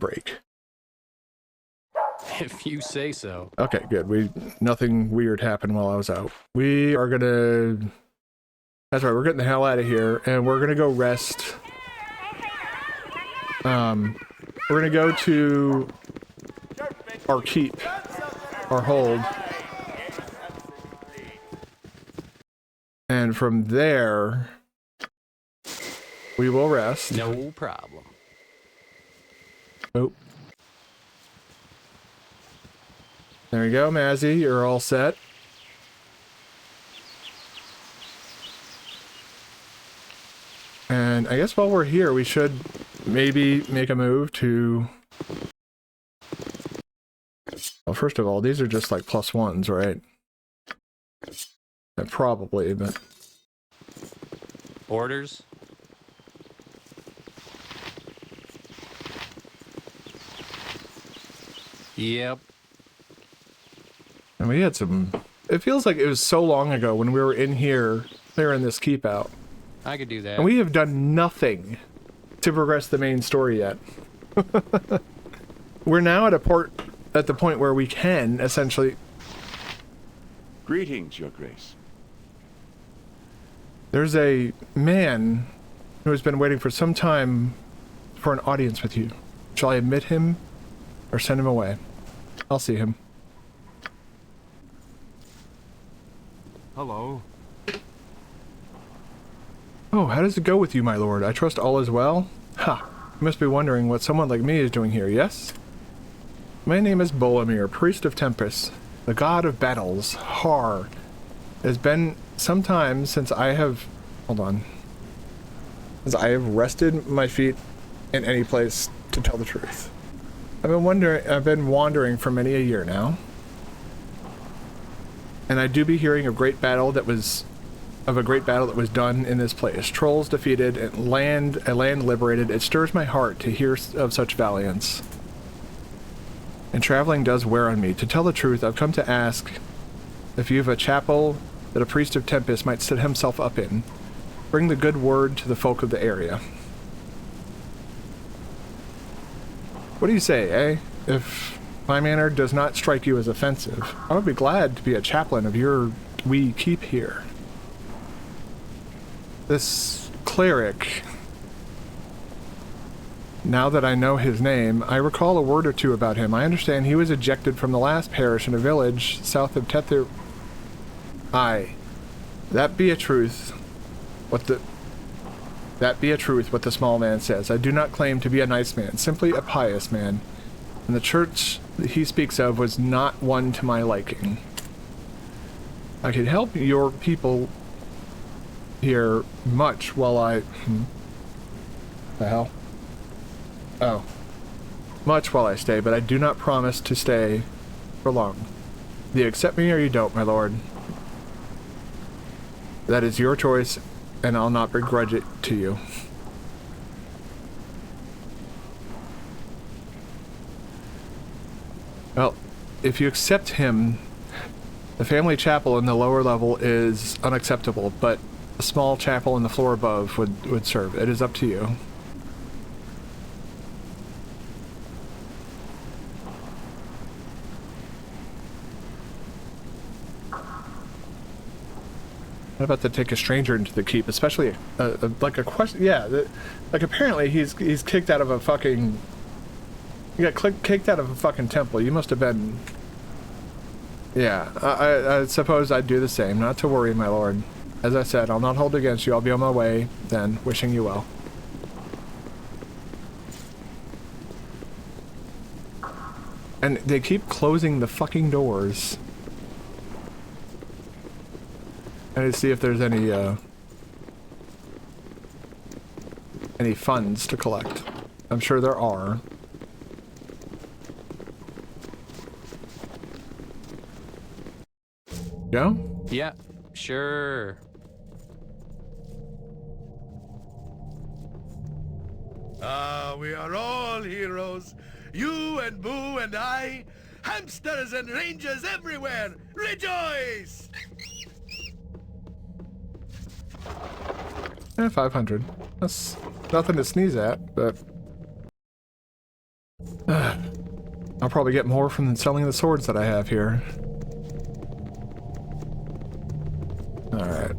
break? If you say so. Okay, good. Nothing weird happened while I was out. We are gonna... That's right, we're getting the hell out of here, and we're gonna go rest. We're gonna go to our keep, our hold. And from there, we will rest. No problem. Oh. There you go, Mazzy. You're all set. And I guess while we're here, we should maybe make a move to... Well, first of all, these are just like +1s, right? Probably, but... Orders? Yep. And we had some... It feels like it was so long ago when we were in here, clearing this keep out. I could do that. And we have done nothing to progress the main story yet. We're now at the point where we can, essentially... Greetings, Your Grace. There's a man who has been waiting for some time for an audience with you. Shall I admit him or send him away? I'll see him. Hello. Oh, how does it go with you, my lord? I trust all is well? Ha! You must be wondering what someone like me is doing here, yes? My name is Bolomir, priest of Tempest, the god of battles. Har. It has been some time since I have... Hold on. Since I have rested my feet in any place, to tell the truth. I've been wandering for many a year now. And I do be hearing of a great battle that was done in this place. Trolls defeated and a land liberated. It stirs my heart to hear of such valiance. And traveling does wear on me. To tell the truth, I've come to ask if you have a chapel that a priest of Tempest might set himself up in. Bring the good word to the folk of the area. What do you say, eh? If my manner does not strike you as offensive, I would be glad to be a chaplain of your wee keep here. This cleric, now that I know his name, I recall a word or two about him. I understand he was ejected from the last parish in a village south of Tether. Aye, that be a truth. What the small man says. I do not claim to be a nice man, simply a pious man. And the church that he speaks of was not one to my liking. I could help your people here much while I... The hell? Oh. Much while I stay, but I do not promise to stay for long. You accept me or you don't, my lord. That is your choice, and I'll not begrudge it to you. Well, if you accept him, the family chapel in the lower level is unacceptable, but a small chapel in the floor above would serve. It is up to you. What about to take a stranger into the keep, especially like a question? Yeah, like apparently he's kicked out of a fucking. You got kicked out of a fucking temple. You must have been. Yeah, I suppose I'd do the same. Not to worry, my lord. As I said, I'll not hold against you. I'll be on my way then, wishing you well. And they keep closing the fucking doors. I need to see if there's any funds to collect. I'm sure there are. Go? Yeah, sure. We are all heroes. You and Boo and I. Hamsters and rangers everywhere. Rejoice! 500. That's nothing to sneeze at, but... I'll probably get more from selling the swords that I have here. Alright.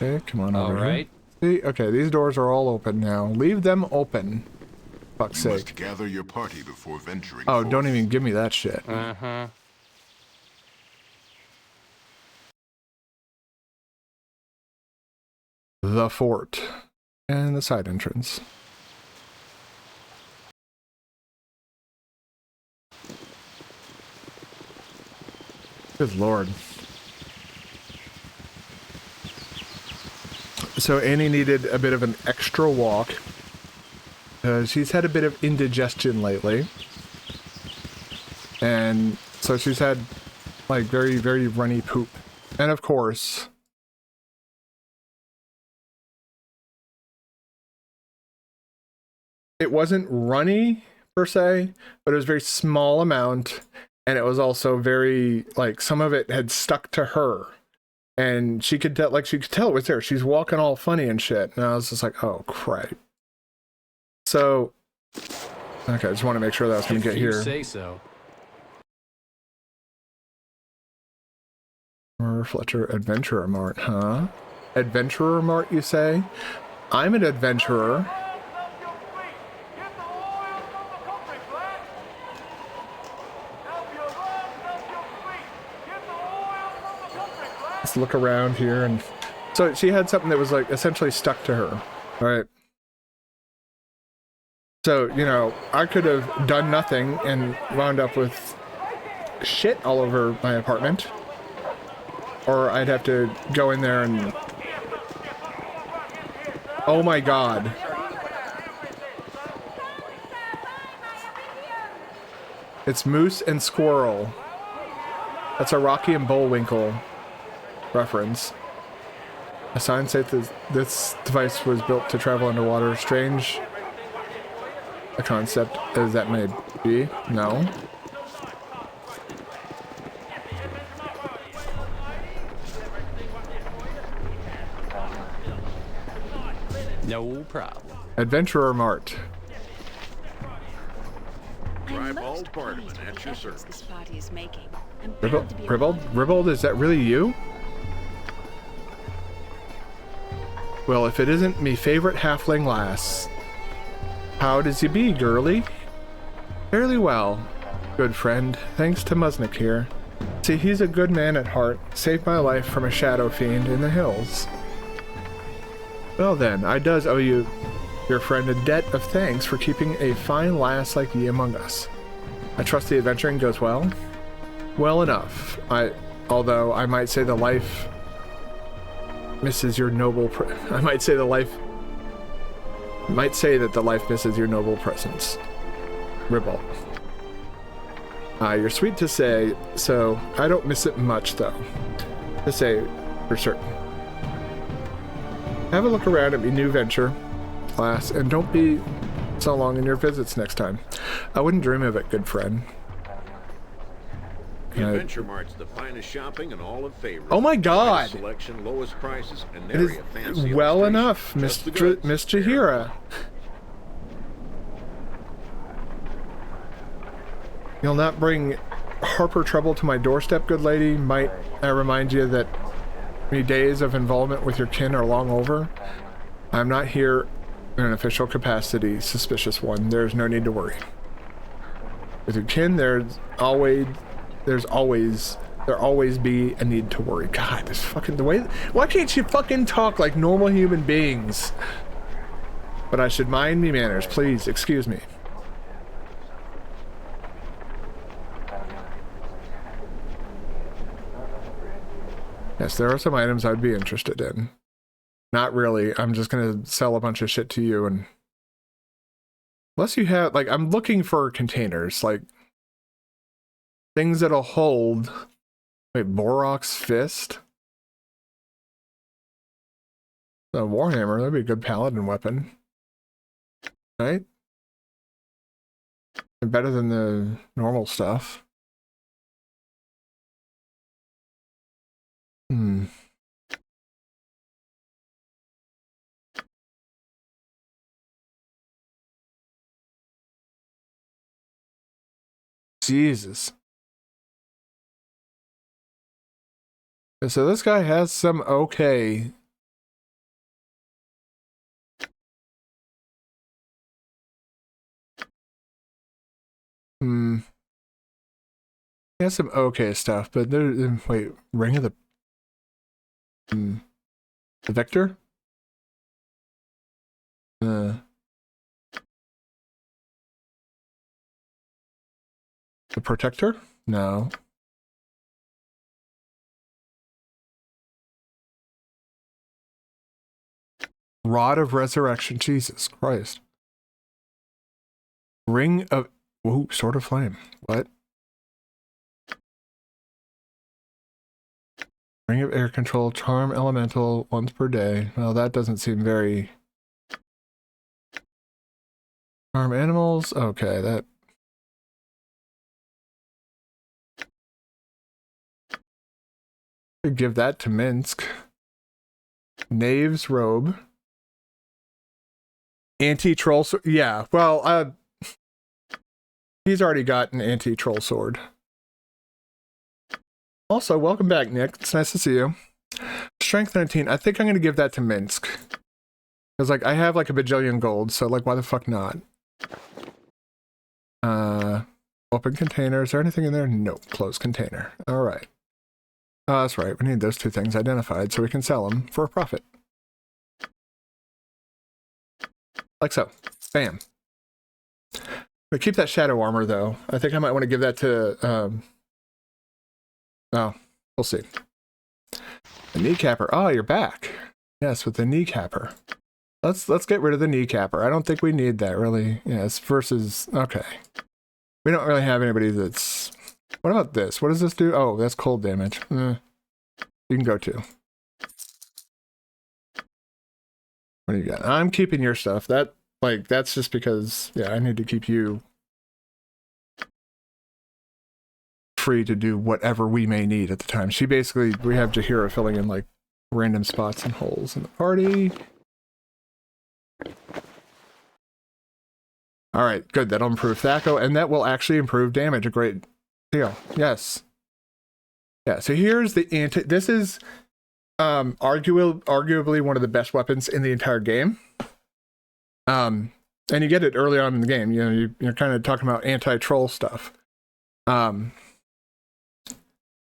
Okay, come on over right. here. See? Okay, these doors are all open now. Leave them open. Fuck's You sake. must gather your party before venturing Oh, forth. don't even give me that shit. Uh-huh. The fort. And the side entrance. Good lord. So Annie needed a bit of an extra walk. She's had a bit of indigestion lately. And so she's had like very, very runny poop. And of course, it wasn't runny per se, but it was a very small amount. And it was also very, like, some of it had stuck to her. And she could tell, like, she could tell it was there. She's walking all funny and shit. And I was just like, oh, crap. So, okay, I just want to make sure that I was going to get You here. say so. Fletcher Adventurer Mart, huh? Adventurer Mart, you say? I'm an adventurer. Let's look around here. And so she had something that was like essentially stuck to her, right? So, you know, I could have done nothing and wound up with shit all over my apartment. Or I'd have to go in there and... Oh my god. It's Moose and Squirrel. That's a Rocky and Bullwinkle reference. A sign says that this device was built to travel underwater. Strange a concept as that may be. No. No problem. Adventurer Mart. Ribald Bartman at your service. This party is making. I'm proud Ribald? to be Ribald? alive. Ribald, is that really you? Well, if it isn't me favorite halfling lass. How does he be, girly? Fairly well, good friend, thanks to Musnik here. See, he's a good man at heart, saved my life from a shadow fiend in the hills. Well then, I does owe you, your friend, a debt of thanks for keeping a fine lass like ye among us. I trust the adventuring goes well? Well enough. Although I might say the life misses your noble I might say that the life misses your noble presence. Ribble. You're sweet to say, so I don't miss it much though. To say for certain. Have a look around at me new venture, class, and don't be so long in your visits next time. I wouldn't dream of it, good friend. The Adventure Mart's the finest shopping in all of Favorite. Oh my god! Finest selection, lowest prices, and It nary is a fancy well illustration. enough, Just the Miss goods. Miss Jahira. You'll not bring Harper trouble to my doorstep, good lady. Might I remind you that many days of involvement with your kin are long over? I'm not here in an official capacity, suspicious one. There's no need to worry. With your kin, there always be a need to worry. God, this fucking the way. Why can't you fucking talk like normal human beings? But I should mind me manners, please. Excuse me. Yes, there are some items I'd be interested in. Not really. I'm just gonna sell a bunch of shit to you, and unless you have, like, I'm looking for containers, like things that'll hold. Wait, Borok's Fist? A Warhammer, that'd be a good paladin weapon. Right? And better than the normal stuff. Hmm. Jesus. So this guy has some okay. Hmm. He has some okay stuff, but there. Wait, Ring of the. The Vector? The Protector? No. Rod of Resurrection. Jesus Christ. Ring of... Ooh, Sword of Flame. What? Ring of Air Control. Charm Elemental. Once per day. Well, that doesn't seem very... Charm Animals? Okay, that... Could give that to Minsk. Knave's Robe. Anti-troll sword. Yeah, well, he's already got an anti-troll sword. Also, welcome back, Nick. It's nice to see you. Strength 19. I think I'm going to give that to Minsk. Because, like, I have, like, a bajillion gold, so, like, why the fuck not? Open container. Is there anything in there? Nope. Closed container. Alright. That's right. We need those two things identified so we can sell them for a profit. Like so. Bam. But keep that shadow armor, though. I think I might want to give that to, oh, we'll see. The kneecapper. Oh, you're back. Yes, with the kneecapper. Let's get rid of the kneecapper. I don't think we need that, really. Yes, versus... Okay. We don't really have anybody that's... What about this? What does this do? Oh, that's cold damage. You can go to. What do you got? I'm keeping your stuff. That's just because, yeah, I need to keep you free to do whatever we may need at the time. We have Jahira filling in, like, random spots and holes in the party. Alright, good. That'll improve Thaco, and that will actually improve damage a great deal. Yes. Yeah, so here's the this is arguably one of the best weapons in the entire game. And you get it early on in the game. You know, you're kind of talking about anti-troll stuff. Oh,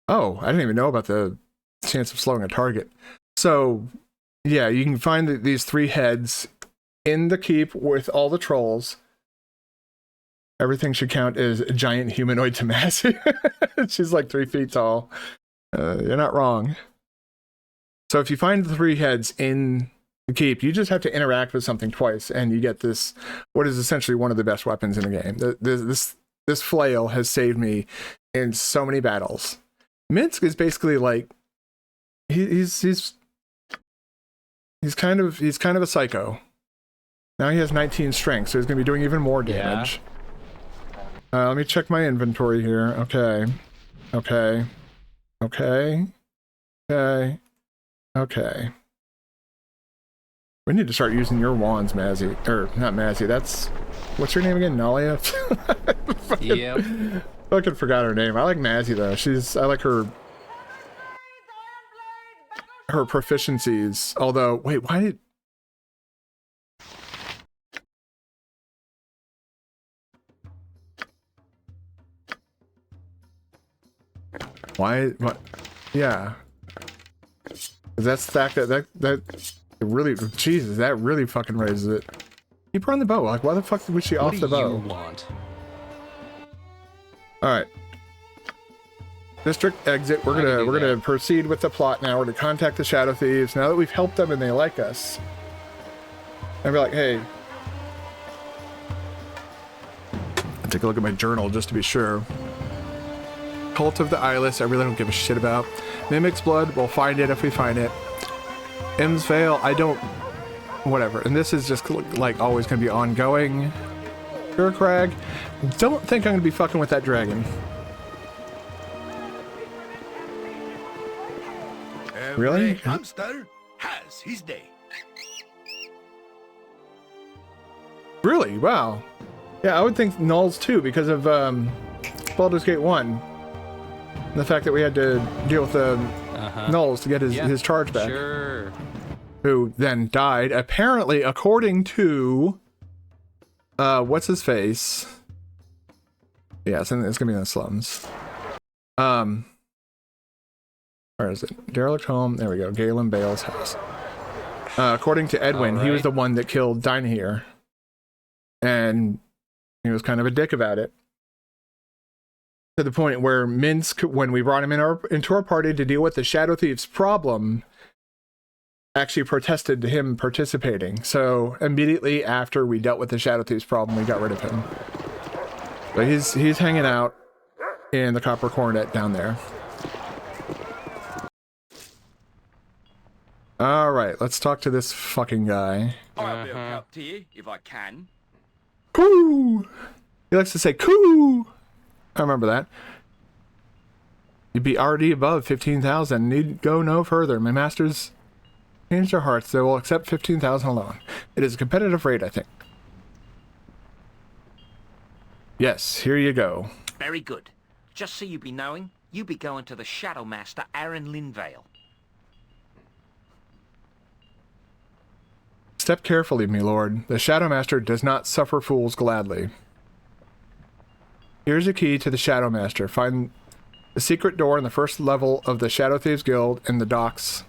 I didn't even know about the chance of slowing a target. So, yeah, you can find these 3 heads in the keep with all the trolls. Everything should count as a giant humanoid Tomasi. She's like 3 feet tall. You're not wrong. So if you find the 3 heads in the keep, you just have to interact with something twice, and you get this, what is essentially one of the best weapons in the game. This flail has saved me in so many battles. Minsk is basically like he's kind of a psycho. Now he has 19 strength, so he's gonna be doing even more damage. Yeah. Let me check my inventory here. Okay. We need to start using your wands, Mazzy. Or, not Mazzy, that's... What's your name again? Nalia? Yep. Fucking forgot her name. I like Mazzy, though. I like her... Her proficiencies. Although, wait, why did... Why? What? Yeah. That's the fact that really, Jesus, that really fucking raises it. Keep her on the bow. Like, why the fuck was she off the bow? What do you want? All right. District exit. We're gonna proceed with the plot now. We're to contact the Shadow Thieves now that we've helped them and they like us. And be like, hey. I'll take a look at my journal just to be sure. Cult of the Eyeless, I really don't give a shit about. Mimic's Blood, we'll find it if we find it. M's Veil, I don't... Whatever. And this is just, like, always going to be ongoing. Crag, don't think I'm going to be fucking with that dragon. Really? Hamster has his day. Really? Wow. Yeah, I would think Nulls too, because of, Baldur's Gate 1. And the fact that we had to deal with the Gnolls to get his charge back. Sure. Who then died, apparently, according to... what's his face? Yeah, it's gonna be in the slums. Where is it? Derelict home. There we go. Galen Bale's house. According to Edwin, he was the one that killed Dynahir. And he was kind of a dick about it. To the point where Minsk, when we brought him into our party to deal with the Shadow Thieves problem, actually protested to him participating. So immediately after we dealt with the Shadow Thieves problem, we got rid of him. But he's hanging out in the Copper Coronet down there. All right, let's talk to this fucking guy. I'll be a cup to you if I can. Coo! He likes to say coo! I remember that. You'd be already above 15,000. Need go no further. My masters changed their hearts. They will accept 15,000 alone. It is a competitive rate, I think. Yes, here you go. Very good. Just so you be knowing, you be going to the Shadow Master Aaron Linvale. Step carefully, my lord. The Shadow Master does not suffer fools gladly. Here's a key to the Shadow Master. Find the secret door in the first level of the Shadow Thieves Guild in the docks.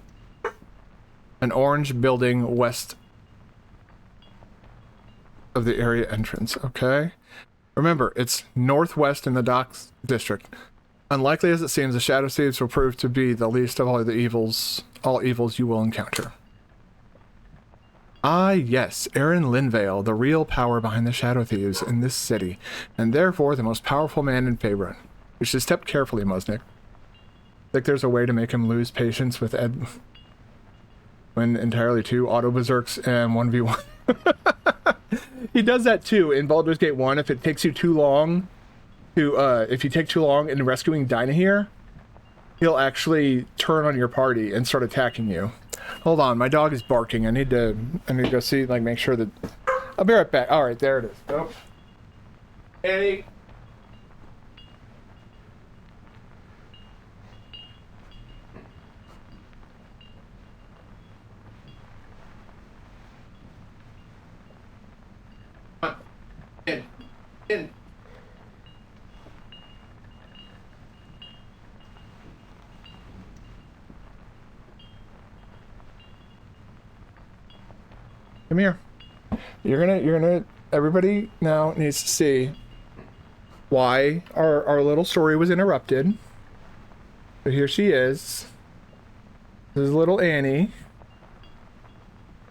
An orange building west of the area entrance. Okay. Remember, it's northwest in the docks district. Unlikely as it seems, the Shadow Thieves will prove to be the least of all evils you will encounter. Ah, yes, Aaron Linvale, the real power behind the Shadow Thieves in this city, and therefore the most powerful man in Faerun. You should step carefully, Musnik. Think there's a way to make him lose patience with Ed when entirely 2 auto berserks and 1v1. He does that too in Baldur's Gate 1. If it takes you too long to, if you take too long in rescuing Dynahir, he'll actually turn on your party and start attacking you. Hold on, my dog is barking. I need to go see, like, make sure that... I'll be right back. All right, there it is. Oh. Eddie. In. Come here. You're gonna, everybody now needs to see why our little story was interrupted. So here she is. This is little Annie.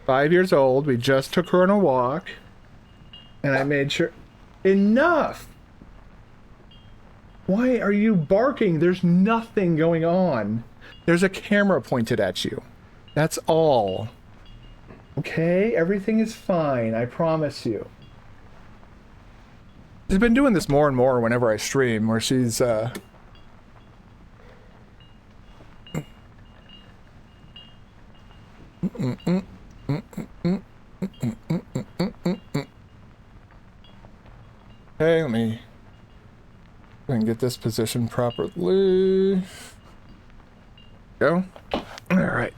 5 years old. We just took her on a walk. And I made sure... Enough! Why are you barking? There's nothing going on. There's a camera pointed at you. That's all. Okay? Everything is fine. I promise you. She's been doing this more and more whenever I stream, where she's, Okay, let me get this positioned properly. Go. All right.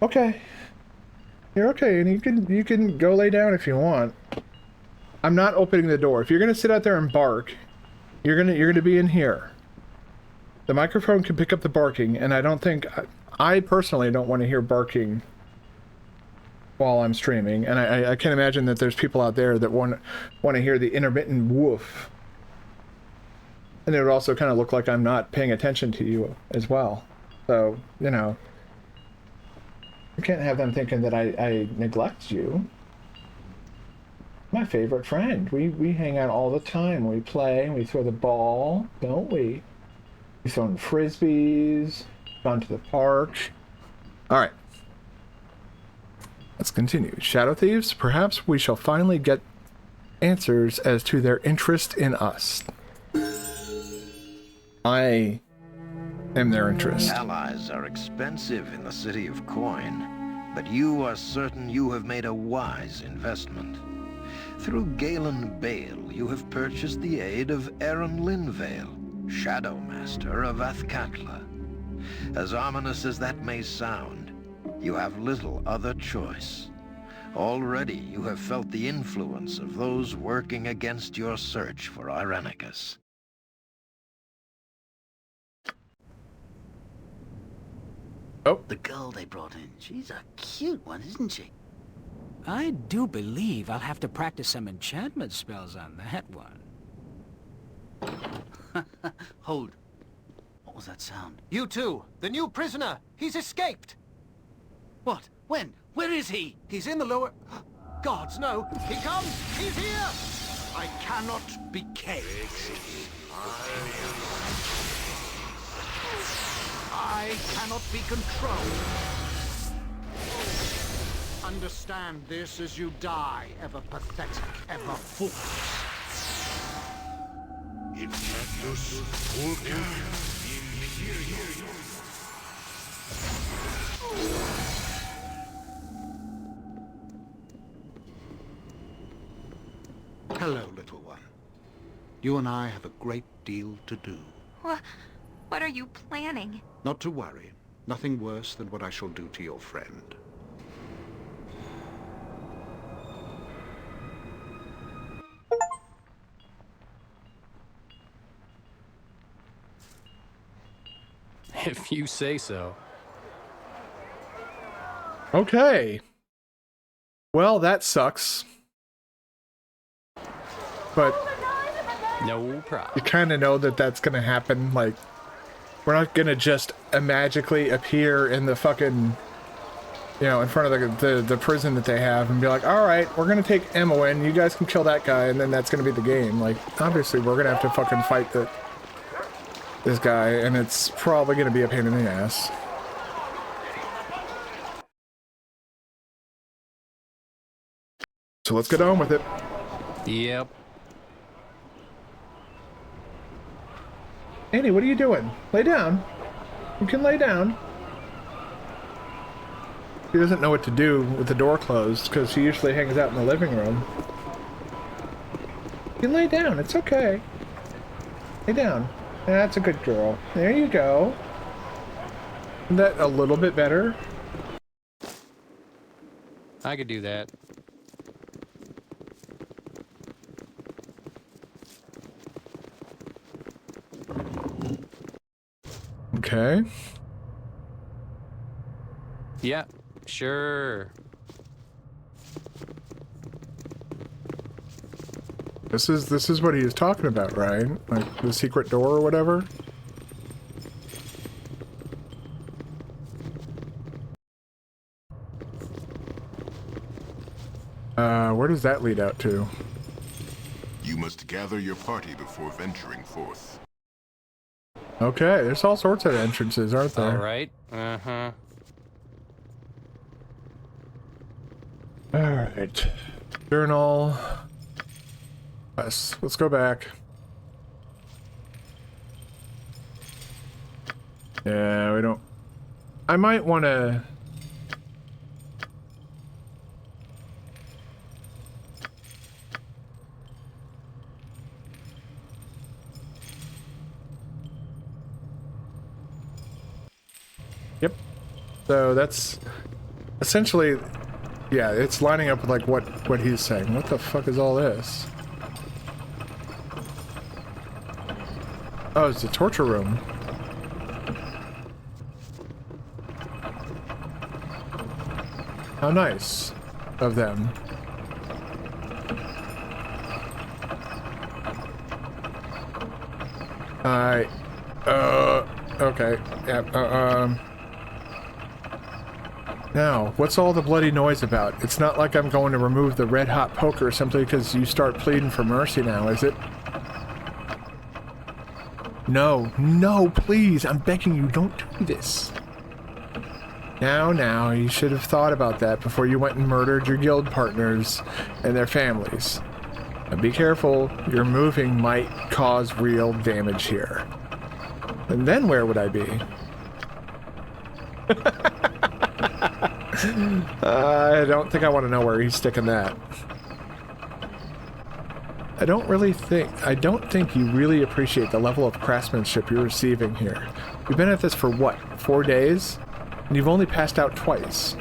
Okay. You're okay, and you can go lay down if you want. I'm not opening the door. If you're gonna sit out there and bark, you're gonna be in here. The microphone can pick up the barking, and I don't think I personally don't want to hear barking while I'm streaming, and I can imagine that there's people out there that want to hear the intermittent woof. And it would also kind of look like I'm not paying attention to you as well. So, you know, you can't have them thinking that I neglect you. My favorite friend. We hang out all the time. We play, we throw the ball, don't we? We've thrown frisbees, gone to the park. All right. Let's continue. Shadow Thieves, perhaps we shall finally get answers as to their interest in us. I am their interest. Allies are expensive in the city of Coin, but you are certain you have made a wise investment. Through Galen Bale, you have purchased the aid of Aaron Linvale, Shadow Master of Athkatla. As ominous as that may sound, you have little other choice. Already you have felt the influence of those working against your search for Irenicus. Oh. The girl they brought in, she's a cute one, isn't she? I do believe I'll have to practice some enchantment spells on that one. Hold. What was that sound? You too! The new prisoner! He's escaped! What? When? Where is he? He's in the lower... Gods, no! He comes! He's here! I cannot be caged. I cannot be controlled. Understand this as you die, ever pathetic, ever foolish. Hello, little one. You and I have a great deal to do. What are you planning? Not to worry. Nothing worse than what I shall do to your friend. If you say so. Okay. Well, that sucks. But No problem. you kind of know that that's going to happen. Like, we're not going to just magically appear in the fucking, you know, in front of the prison that they have and be like, all right, we're going to take Emma in. You guys can kill that guy, and then that's going to be the game. Like, obviously, we're going to have to fucking fight this guy, and it's probably going to be a pain in the ass. So let's get on with it. Yep. Annie, what are you doing? Lay down. You can lay down. He doesn't know what to do with the door closed because he usually hangs out in the living room. You can lay down. It's okay. Lay down. That's a good girl. There you go. Isn't that a little bit better? I could do that. Okay. Yeah, sure. This is what he was talking about, right? Like the secret door or whatever. Where does that lead out to? You must gather your party before venturing forth. Okay, there's all sorts of entrances, aren't there? All right. Uh-huh. Alright. Journal. Let's go back. Yeah, we don't... I might want to... Yep. So that's essentially, yeah, it's lining up with like what he's saying. What the fuck is all this? Oh, it's a torture room. How nice of them. Okay. Yeah, Now, what's all the bloody noise about? It's not like I'm going to remove the red-hot poker simply because you start pleading for mercy now, is it? No, no, please, I'm begging you, don't do this. Now, you should have thought about that before you went and murdered your guild partners and their families. Now be careful, your moving might cause real damage here. And then where would I be? I don't think I want to know where he's sticking that. I don't think you really appreciate the level of craftsmanship you're receiving here. You've been at this for what, 4 days? And you've only passed out twice.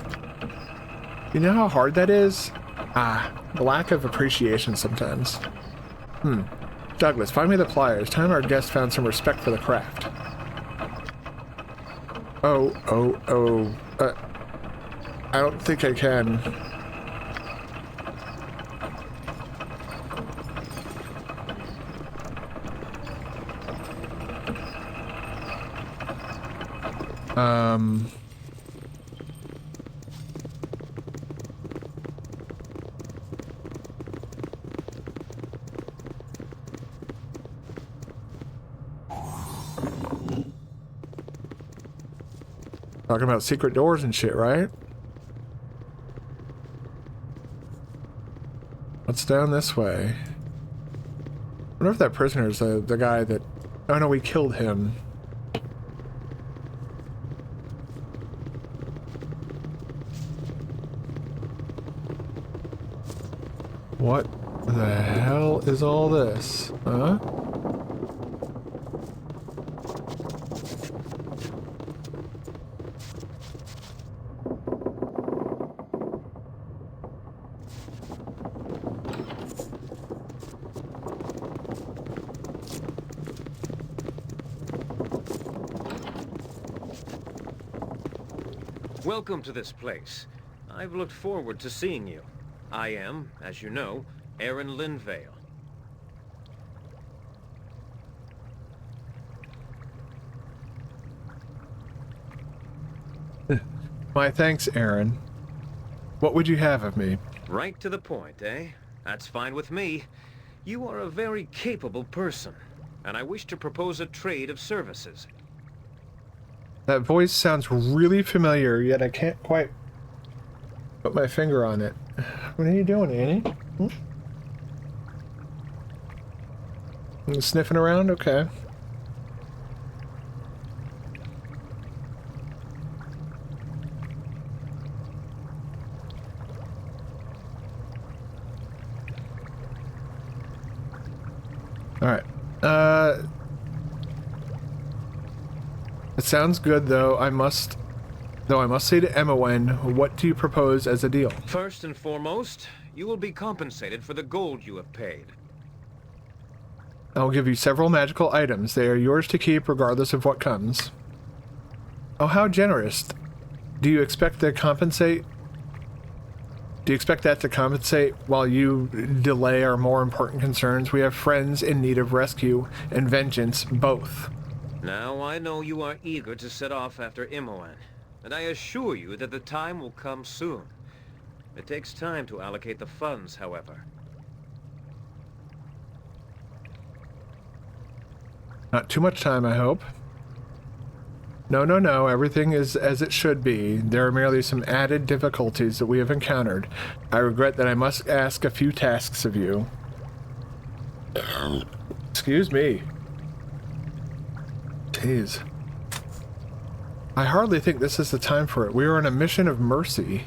You know how hard that is? The lack of appreciation sometimes. Douglas, find me the pliers. Time our guest found some respect for the craft. I don't think I can. Talking about secret doors and shit, right? What's down this way? I wonder if that prisoner is the guy that... Oh no, we killed him. What the hell is all this? Huh? Welcome to this place. I've looked forward to seeing you. I am, as you know, Aaron Linvale. My thanks, Aaron. What would you have of me? Right to the point, eh? That's fine with me. You are a very capable person, and I wish to propose a trade of services. That voice sounds really familiar, yet I can't quite put my finger on it. What are you doing, Annie? You sniffing around? Okay. Alright. It sounds good, though. I must say to Emmawen, what do you propose as a deal? First and foremost, you will be compensated for the gold you have paid. I'll give you several magical items. They are yours to keep regardless of what comes. Oh, how generous. Do you expect that to compensate while you delay our more important concerns? We have friends in need of rescue and vengeance, both. Now, I know you are eager to set off after Imoen, and I assure you that the time will come soon. It takes time to allocate the funds, however. Not too much time, I hope. No, everything is as it should be. There are merely some added difficulties that we have encountered. I regret that I must ask a few tasks of you. Excuse me. Jeez. I hardly think this is the time for it. We are on a mission of mercy.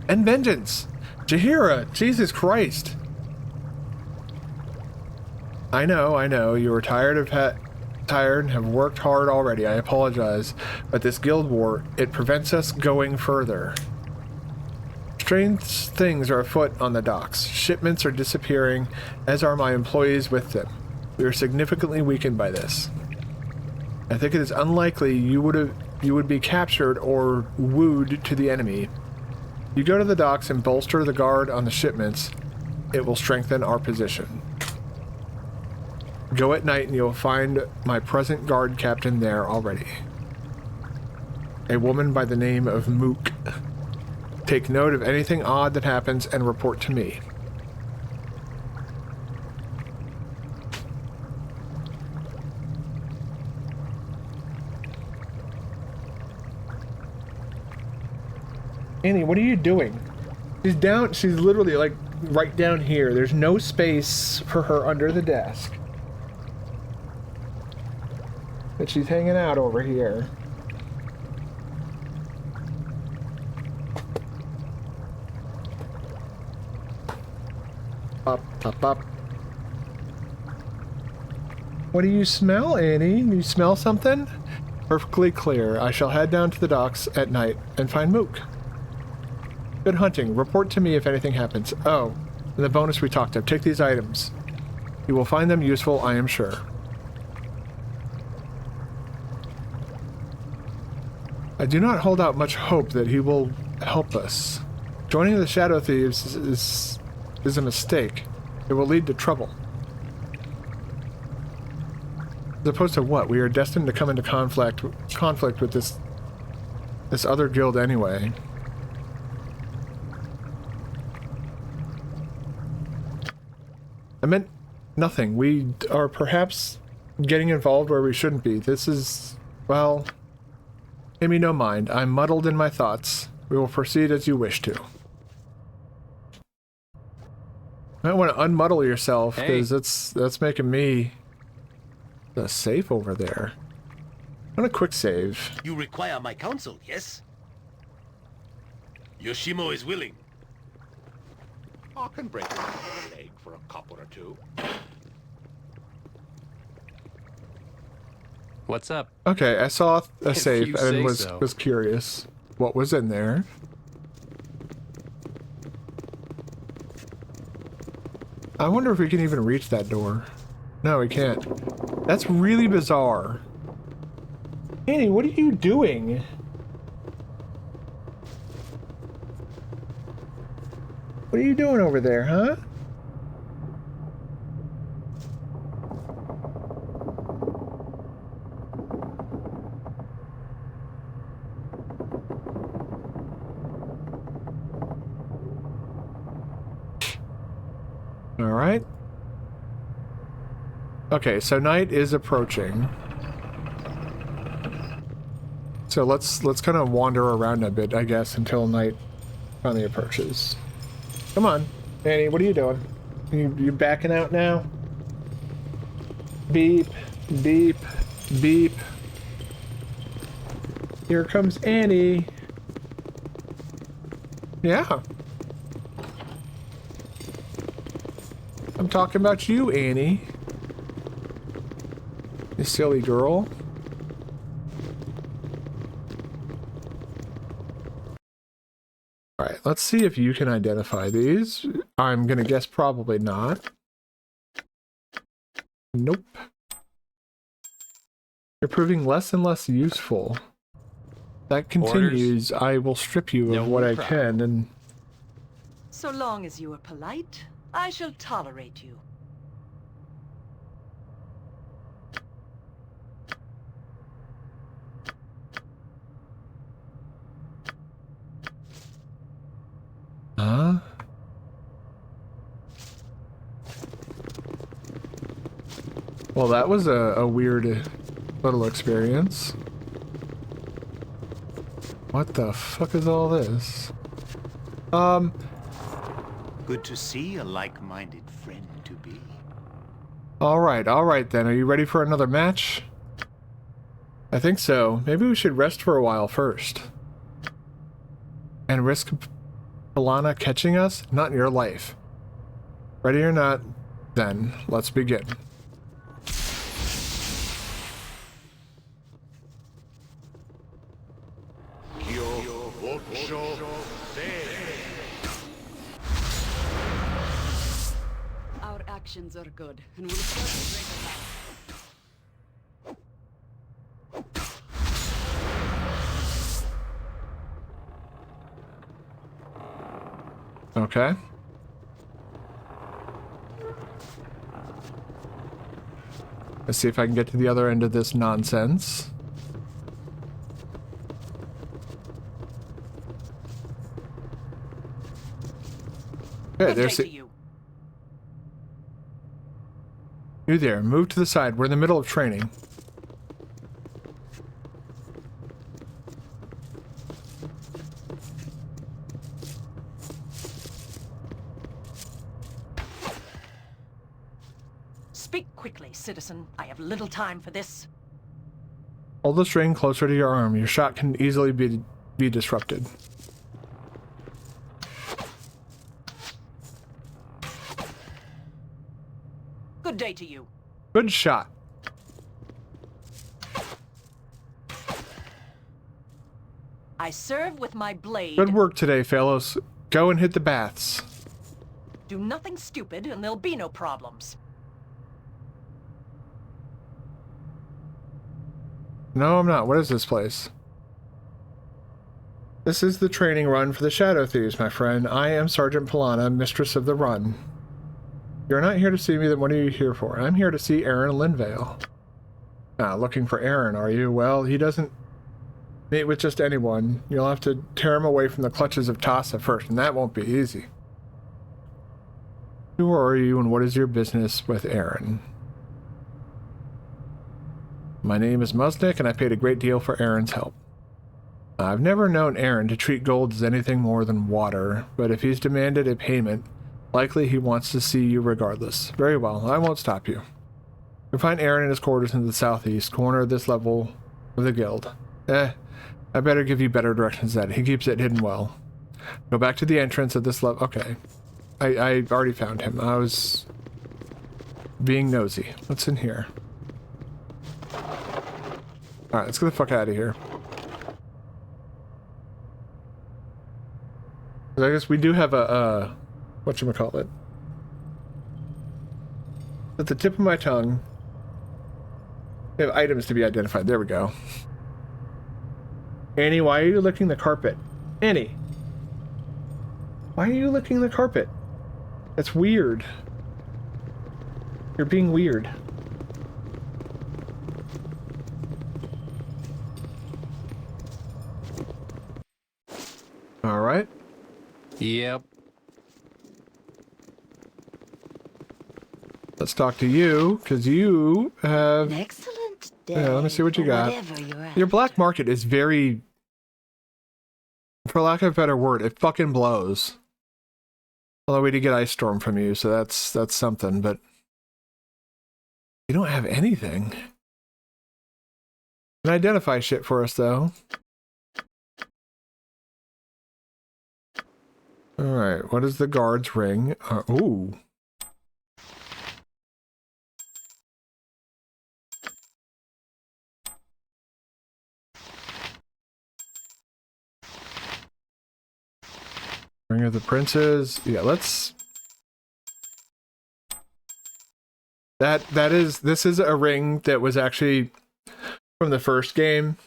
And vengeance! Jaheira! Jesus Christ! I know. You are tired and have worked hard already. I apologize. But this guild war, it prevents us going further. Strange things are afoot on the docks. Shipments are disappearing, as are my employees with them. We are significantly weakened by this. I think it is unlikely you would be captured or wooed to the enemy. You go to the docks and bolster the guard on the shipments. It will strengthen our position. Go at night and you'll find my present guard captain there already. A woman by the name of Mook. Take note of anything odd that happens and report to me. Annie, what are you doing? She's literally like right down here. There's no space for her under the desk. But she's hanging out over here. Up. What do you smell, Annie? You smell something? Perfectly clear. I shall head down to the docks at night and find Mook. Good hunting. Report to me if anything happens. Oh, and the bonus we talked of. Take these items. You will find them useful, I am sure. I do not hold out much hope that he will help us. Joining the Shadow Thieves is a mistake. It will lead to trouble. As opposed to what? We are destined to come into conflict with this other guild anyway. I meant nothing. We are perhaps getting involved where we shouldn't be. This is, well, pay me no mind. I'm muddled in my thoughts. We will proceed as you wish to. You might want to unmuddle yourself, because that's making me safe over there. I want a quick save. You require my counsel, yes? Yoshimo is willing. I can break a leg for a couple or two. What's up? Okay, I saw a If save you and say so. was curious what was in there. I wonder if we can even reach that door. No, we can't. That's really bizarre. Annie, what are you doing? What are you doing over there, huh? All right. Okay, so night is approaching. So let's kind of wander around a bit, I guess, until night finally approaches. Come on, Annie, what are you doing? You backing out now? Beep, beep, beep. Here comes Annie. Yeah. I'm talking about you, Annie. You silly girl. Alright, let's see if you can identify these. I'm gonna guess probably not. Nope. You're proving less and less useful. That continues. Orders. I will strip you of No what I problem. can, and So long as you are polite, I shall tolerate you. huh? Well, that was a weird little experience. What the fuck is all this? Good to see a like-minded friend to be. all right then. Are you ready for another match? I think so. Maybe we should rest for a while first. And risk Pilana catching us? Not in your life. Ready or not, then, let's begin. Our actions are good, and we'll start to break it down. Okay. Let's see if I can get to the other end of this nonsense. Okay, there's the... You there, move to the side. We're in the middle of training. Speak quickly, citizen. I have little time for this. Hold the string closer to your arm. Your shot can easily be disrupted. Good day to you. Good shot. I serve with my blade. Good work today, fellows. Go and hit the baths. Do nothing stupid and there'll be no problems. No, I'm not. What is this place? This is the training run for the Shadow Thieves, my friend. I am Sergeant Polana, Mistress of the Run. You're not here to see me, then what are you here for? I'm here to see Aaron Linvale. Ah, looking for Aaron, are you? Well, he doesn't meet with just anyone. You'll have to tear him away from the clutches of Tassa first, and that won't be easy. Who are you, and what is your business with Aaron? My name is Musnik, and I paid a great deal for Aaron's help. I've never known Aaron to treat gold as anything more than water, but if he's demanded a payment, likely he wants to see you regardless. Very well, I won't stop you. You'll find Aaron in his quarters in the southeast corner of this level of the guild. I better give you better directions than that. He keeps it hidden well. Go back to the entrance of this level. Okay. I already found him. I was being nosy. What's in here? Alright, let's get the fuck out of here. I guess we do have a, whatchamacallit. At the tip of my tongue, we have items to be identified. There we go. Annie, why are you licking the carpet? Annie! Why are you licking the carpet? That's weird. You're being weird. Alright. Yep. Let's talk to you, because you have... Excellent day. Yeah, let me see what you got. Your black market is very... For lack of a better word, it fucking blows. Although we did get Ice Storm from you, so that's something, but... You don't have anything. You can identify shit for us, though. Alright, what is the guard's ring? Ooh. Ring of the Princes. Yeah, let's... This is a ring that was actually from the first game.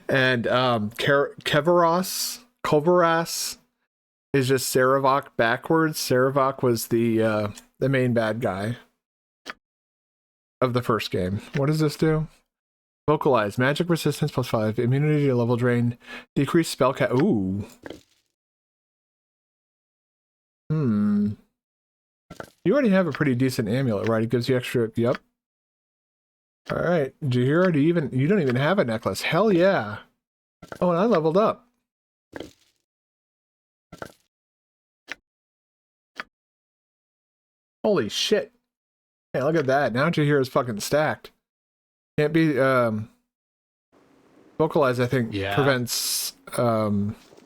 And, Kevaros is just Saravok backwards. Saravok was the main bad guy of the first game. What does this do? Vocalize. Magic resistance +5. Immunity to level drain. Decrease spell ca- Ooh. You already have a pretty decent amulet, right? It gives you extra... Yep. Alright. Did you hear? You don't even have a necklace. Hell yeah. Oh, and I leveled up. Holy shit. Hey, look at that. Now Jahir is fucking stacked. Can't be, Vocalize, I think, prevents,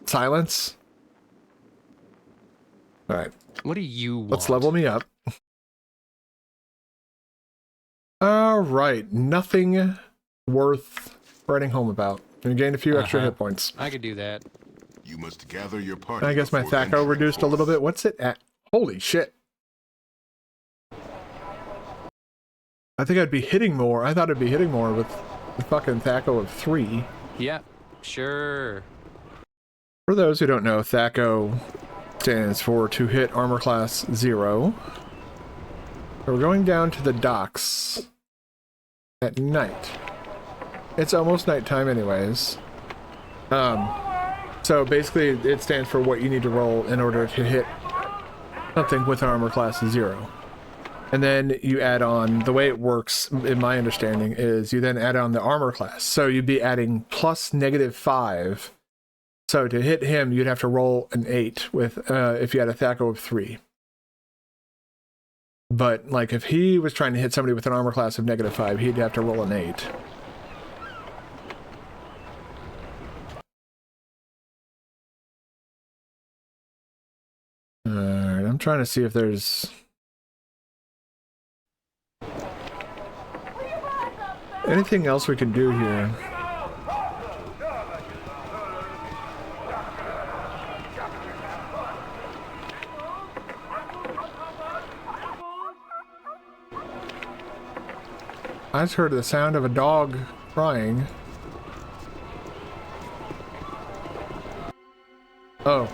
silence. Alright. What do you want? Let's level me up. Alright. Nothing worth writing home about. And gained a few extra hit points. I could do that. You must gather your party. I guess my Thaco reduced a little bit. What's it at? Holy shit. I think I'd be hitting more. I thought I'd be hitting more with the fucking Thaco of 3. Yep, sure. For those who don't know, Thaco stands for to hit armor class 0. We're going down to the docks at night. It's almost nighttime anyways. So basically it stands for what you need to roll in order to hit something with an armor class 0. And then you add on, the way it works, in my understanding, is you then add on the armor class. So you'd be adding plus -5. So to hit him, you'd have to roll an 8 with, if you had a Thaco of 3. But, like, if he was trying to hit somebody with an armor class of -5, he'd have to roll an 8. Alright, I'm trying to see if there's... anything else we can do here? I just heard the sound of a dog crying. Oh.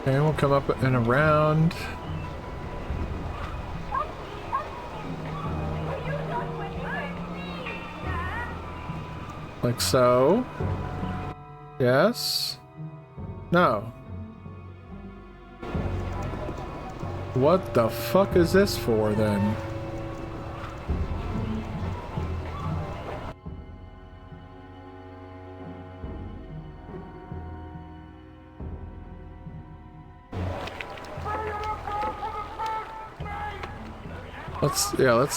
Okay, we'll come up and around. Like so. Yes. No. What the fuck is this for then?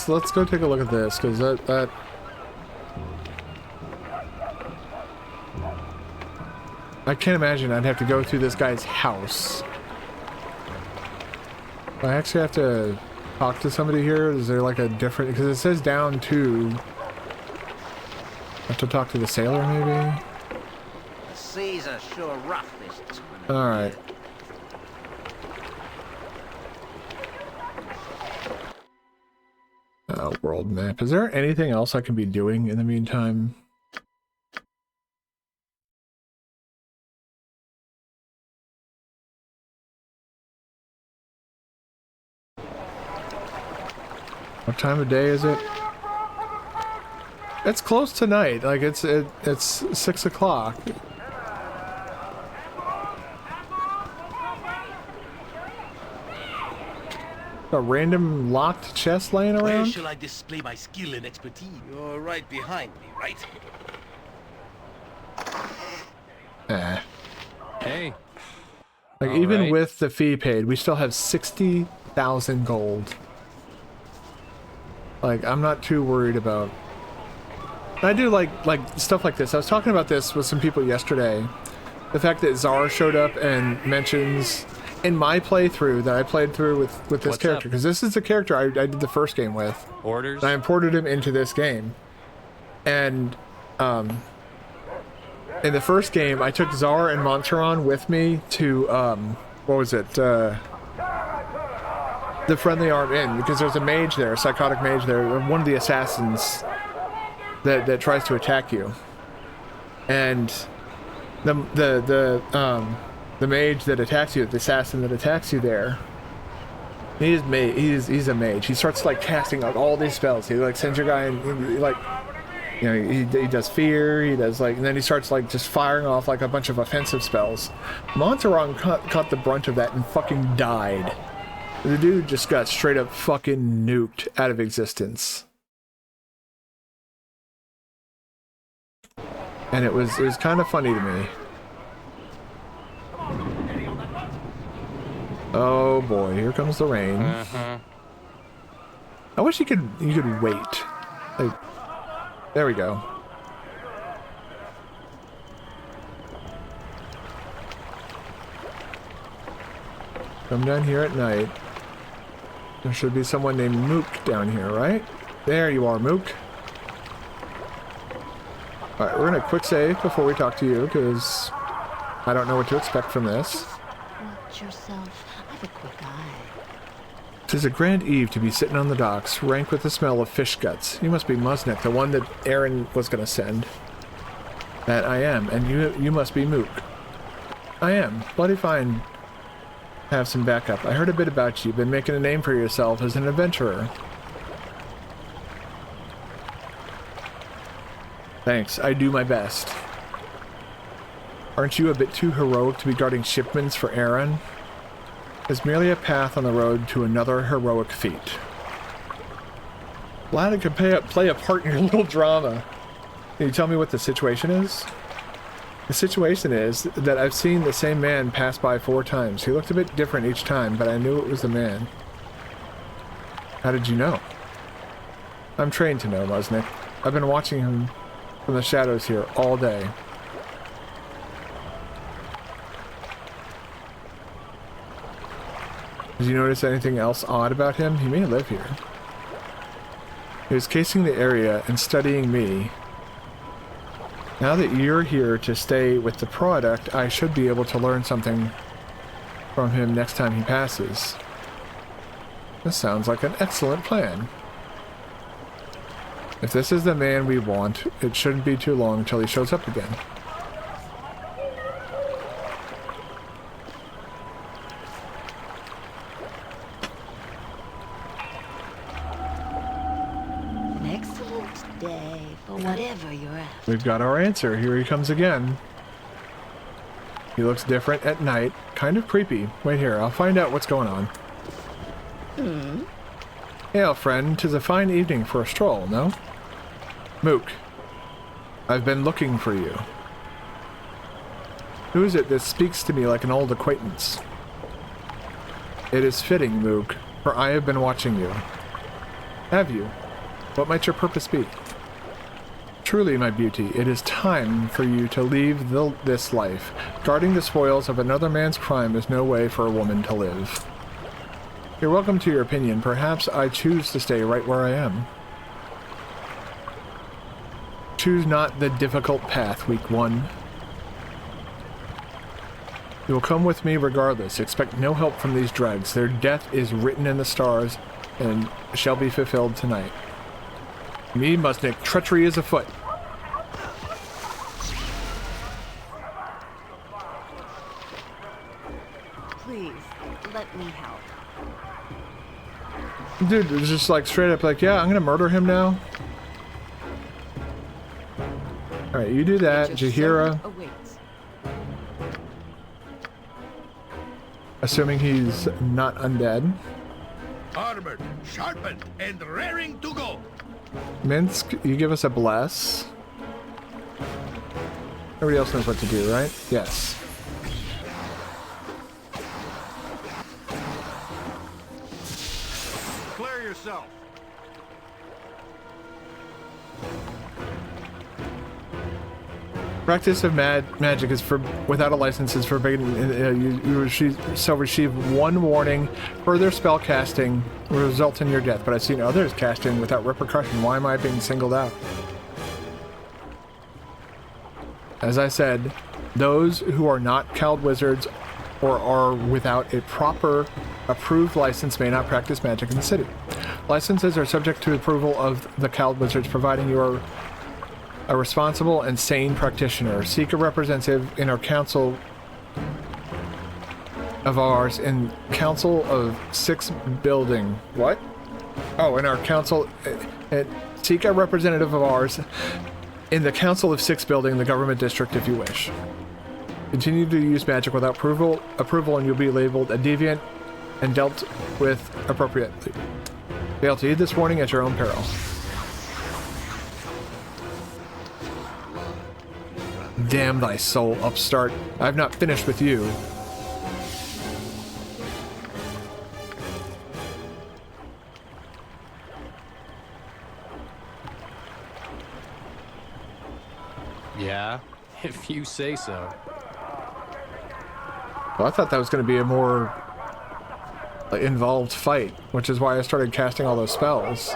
Let's go take a look at this, because that I can't imagine I'd have to go through this guy's house. I actually have to talk to somebody here. Is there like a different, because it says down to, I have to talk to the sailor maybe? The seas are sure rough this time. Alright. World map. Is there anything else I can be doing in the meantime? What time of day is it? It's close to night. Like it's 6 o'clock. A random locked chest laying around? Where shall I display my skill and expertise? You're right behind me, right? Hey. Like, even with the fee paid, we still have 60,000 gold. Like, I'm not too worried about... I do like stuff like this. I was talking about this with some people yesterday. The fact that Zara showed up and mentions... in my playthrough that I played through with this character, because this is the character I did the first game with. Orders? And I imported him into this game. And, in the first game, I took Zara and Monteron with me to, what was it, the Friendly Arm Inn, because there's a mage there, a psychotic mage there, one of the assassins that tries to attack you. And the mage that attacks you, the assassin that attacks you there, he's a mage. He starts like casting like all these spells. He like sends your guy and like, you know, he does fear, he does like, and then he starts like just firing off like a bunch of offensive spells. Monteron caught the brunt of that and fucking died. The dude just got straight up fucking nuked out of existence. And it was kind of funny to me. Oh boy, here comes the rain. I wish you could wait. Like, there we go. Come down here at night. There should be someone named Mook down here, right? There you are, Mook. Alright, we're gonna quick save before we talk to you, because I don't know what to expect from this. Watch yourself. I have a quick eye. 'Tis a grand eve to be sitting on the docks, rank with the smell of fish guts. You must be Musnik, the one that Aaron was gonna send. That I am, and you must be Mook. I am. Bloody fine. Have some backup. I heard a bit about you. Been making a name for yourself as an adventurer. Thanks. I do my best. Aren't you a bit too heroic to be guarding shipments for Aaron? It's merely a path on the road to another heroic feat. Glad I could play a part in your little drama. Can you tell me what the situation is? The situation is that I've seen the same man pass by 4 times. He looked a bit different each time, but I knew it was the man. How did you know? I'm trained to know, Musnik. I've been watching him from the shadows here all day. Did you notice anything else odd about him? He may live here. He was casing the area and studying me. Now that you're here to stay with the product, I should be able to learn something from him next time he passes. This sounds like an excellent plan. If this is the man we want, it shouldn't be too long until he shows up again. An excellent day for whatever you're after. We've got our answer. Here he comes again. He looks different at night. Kind of creepy. Wait here, I'll find out what's going on. Hmm? Hail, friend. 'Tis a fine evening for a stroll, no? Mook, I've been looking for you. Who is it that speaks to me like an old acquaintance? It is fitting, Mook, for I have been watching you. Have you? What might your purpose be? Truly, my beauty, it is time for you to leave this life. Guarding the spoils of another man's crime is no way for a woman to live. You're welcome to your opinion. Perhaps I choose to stay right where I am. Choose not the difficult path, weak one. You will come with me regardless. Expect no help from these dregs. Their death is written in the stars and shall be fulfilled tonight. Me, Musnik, treachery is afoot. Please, let me help. Dude, it's just like straight up like, yeah, I'm gonna murder him now. Alright, you do that, Jahira. Assuming he's not undead. Armored, sharpened, and raring to go. Minsk, you give us a bless. Everybody else knows what to do, right? Yes. Clear yourself. Practice of magic is without a license is forbidden. You shall receive one warning. Further spell casting will result in your death. But I've seen others casting without repercussion. Why am I being singled out? As I said, those who are not Cald wizards or are without a proper approved license may not practice magic in the city. Licenses are subject to approval of the Cald wizards, providing you are a responsible and sane practitioner. Seek a representative in our council of ours in Council of 6 building. What? Oh, in our council. Seek a representative of ours in the Council of 6 building, the government district, if you wish. Continue to use magic without approval and you'll be labeled a deviant and dealt with appropriately. Fail to heed this warning at your own peril. Damn thy soul, upstart. I've not finished with you. Yeah, if you say so. Well, I thought that was going to be a more involved fight, which is why I started casting all those spells.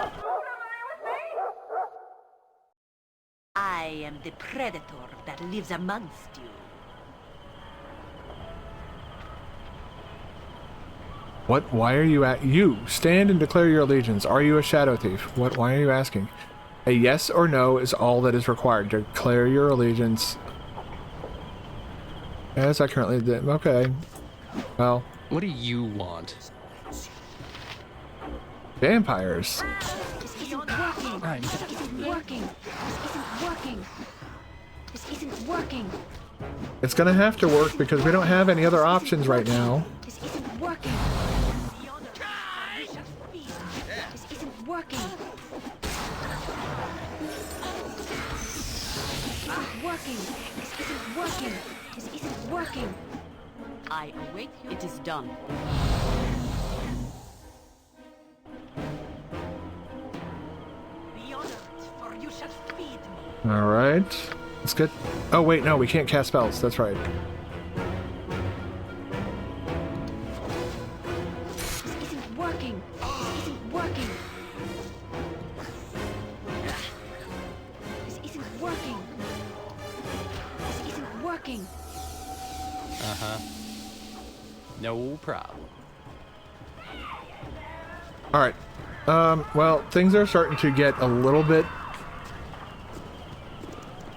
I am the predator that lives amongst you. What? Why are you at? You stand and declare your allegiance. Are you a shadow thief? What? Why are you asking? A yes or no is all that is required. Declare your allegiance. As I currently did. Okay. Well. What do you want? Vampires. This isn't working. This isn't working. This isn't working. This isn't working. It's gonna have to work because we don't have any other options right now. This isn't working. This isn't working. Working. This isn't working. This isn't working. I await you. It is done. Be honored, for you shall feed me. All right. Let's get. Oh wait, no, we can't cast spells. That's right. This isn't working. This isn't working. This isn't working. This isn't working. Uh-huh. No problem. Alright. Well, things are starting to get a little bit...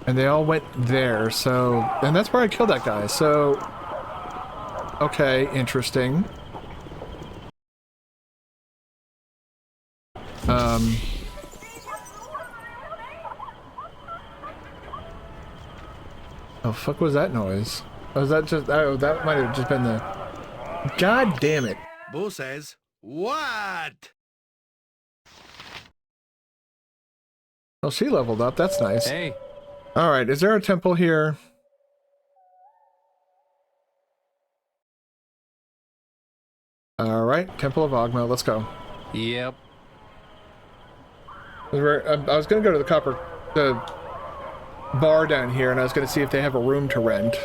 And they all went there, so... And that's where I killed that guy, so... Okay, interesting. Oh, fuck was that noise? Was that just... Oh, that might have just been the... God damn it. Bo says, what? Well, she leveled up. That's nice. Hey. Alright, is there a temple here? Alright, Temple of Ogma. Let's go. Yep. I was gonna go to the bar down here, and I was gonna see if they have a room to rent.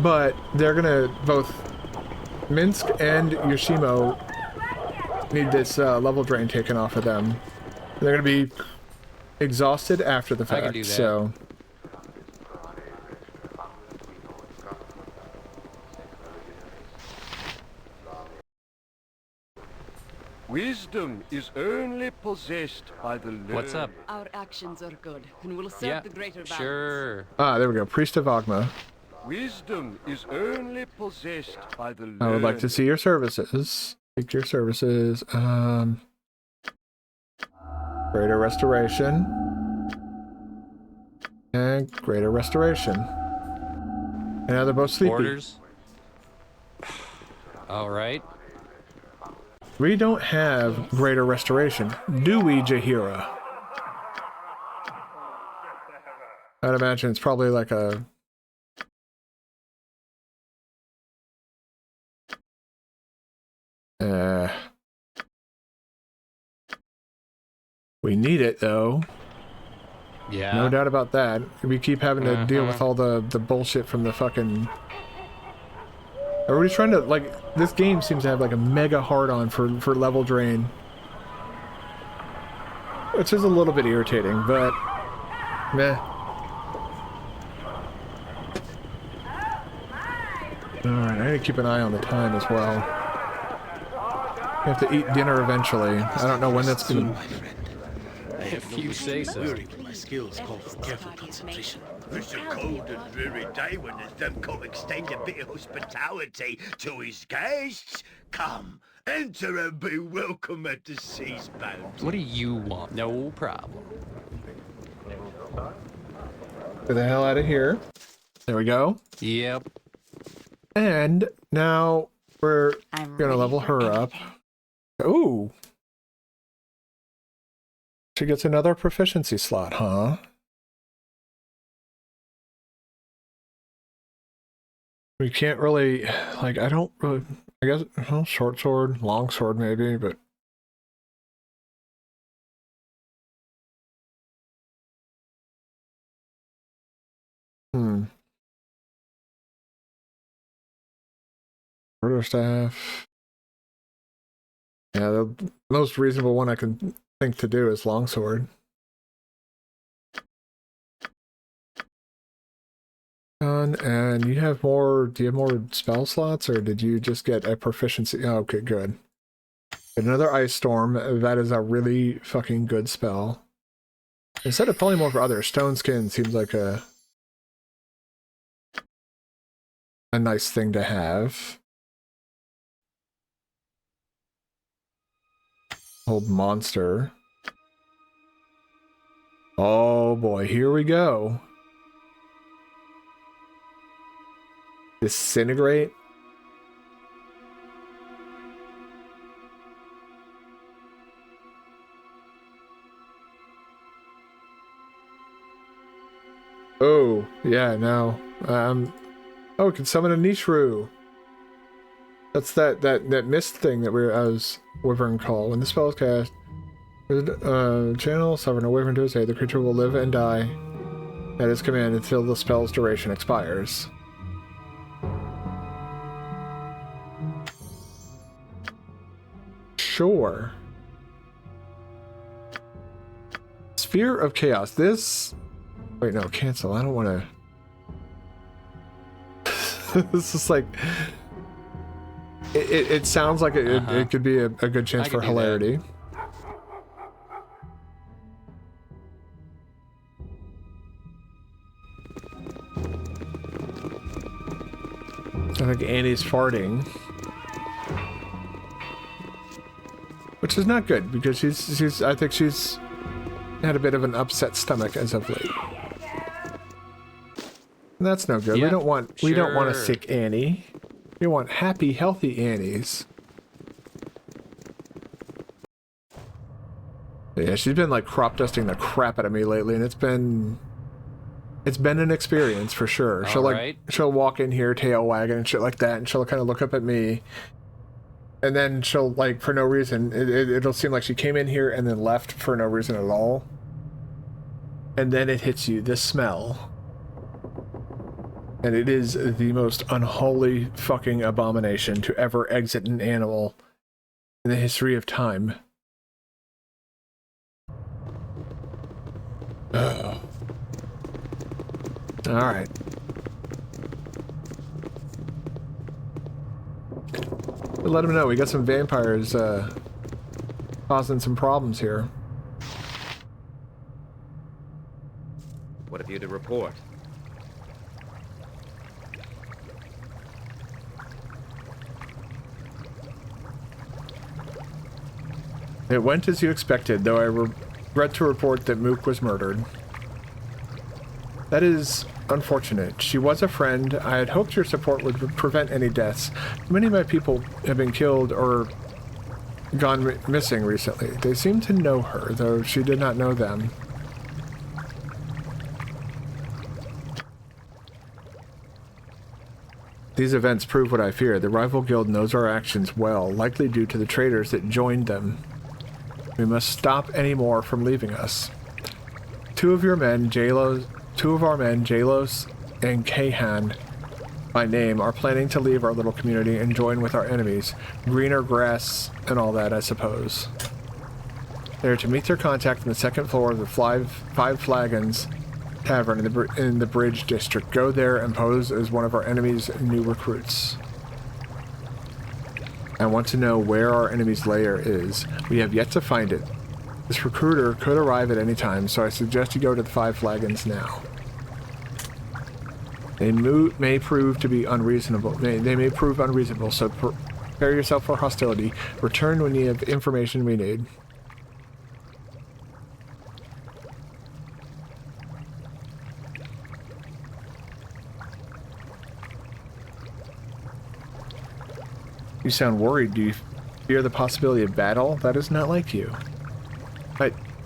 But they're gonna both Minsk and Yoshimo need this level drain taken off of them. They're gonna be exhausted after the I can fact, do that. so. Wisdom is only possessed by the learned. What's up? Our actions are good, and will serve the greater balance. Sure. Ah, there we go. Priest of Ogma. Wisdom is only possessed by the learned. I would like to see your services. Take your services. Greater Restoration. And Greater Restoration. And now they're both sleepy. Orders. All right. We don't have Greater Restoration, do we, Jaheira? I'd imagine it's probably like a... We need it, though. Yeah. No doubt about that. We keep having to deal with all the bullshit from the fucking... Everybody's trying to, like, this game seems to have, like, a mega hard-on for level drain. Which is a little bit irritating, but... Meh. Alright, I need to keep an eye on the time as well. We have to eat dinner eventually. I don't know when that's gonna... If you say so. My skills call for careful concentration. It's a cold and dreary day when there's them come extend a bit of hospitality to his guests. Come, enter and be welcome at the sea's bounty. What do you want? No problem. Get the hell out of here. There we go. Yep. And now we're gonna level her up. Ooh. She gets another proficiency slot, huh? We can't really, like, I don't really, I guess, well, short sword, long sword maybe, but... Quarterstaff. Yeah, the most reasonable one I can think to do is longsword. And you have more, do you have more spell slots, or did you just get a proficiency? Oh, okay, good. Another Ice Storm, that is a really fucking good spell. Instead of polymorph for others, Stone Skin seems like a nice thing to have. Old monster. Oh boy, here we go. Disintegrate. Oh, yeah, no. Oh, it can summon a Nishru. That's that mist thing that I was Wyvern Call. When the spell is cast, channel, summon a Wyvern to his aid. The creature will live and die at his command until the spell's duration expires. Sure. Sphere of Chaos. This... Wait, no, cancel. I don't want to... This is like... It sounds like it could be a good chance for hilarity. I think Annie's farting. Which is not good, because I think she's had a bit of an upset stomach as of late. And that's no good. Yeah, We don't want a sick Annie. We want happy, healthy Annies. But yeah, she's been like crop dusting the crap out of me lately, and it's been an experience for sure. She'll walk in here, tail wagging and shit like that, and she'll kind of look up at me. And then she'll, like, for no reason, it'll seem like she came in here and then left for no reason at all. And then it hits you, this smell. And it is the most unholy fucking abomination to ever exit an animal in the history of time. Ugh. Alright. Let him know, we got some vampires causing some problems here. What have you to report? It went as you expected, though I regret to report that Mook was murdered. That is unfortunate. She was a friend. I had hoped your support would prevent any deaths. Many of my people have been killed or gone missing recently. They seem to know her, though she did not know them. These events prove what I fear. The rival guild knows our actions well, likely due to the traitors that joined them. We must stop any more from leaving us. Two of our men, Jalos and Kahan, by name, are planning to leave our little community and join with our enemies. Greener grass and all that, I suppose. They are to meet their contact on the second floor of the Five Flagons Tavern in the Bridge District. Go there and pose as one of our enemy's new recruits. I want to know where our enemy's lair is. We have yet to find it. This recruiter could arrive at any time, so I suggest you go to the Five Flagons now. They may prove to be unreasonable. They may prove unreasonable, so prepare yourself for hostility. Return when you have information we need. You sound worried. Do you fear the possibility of battle? That is not like you.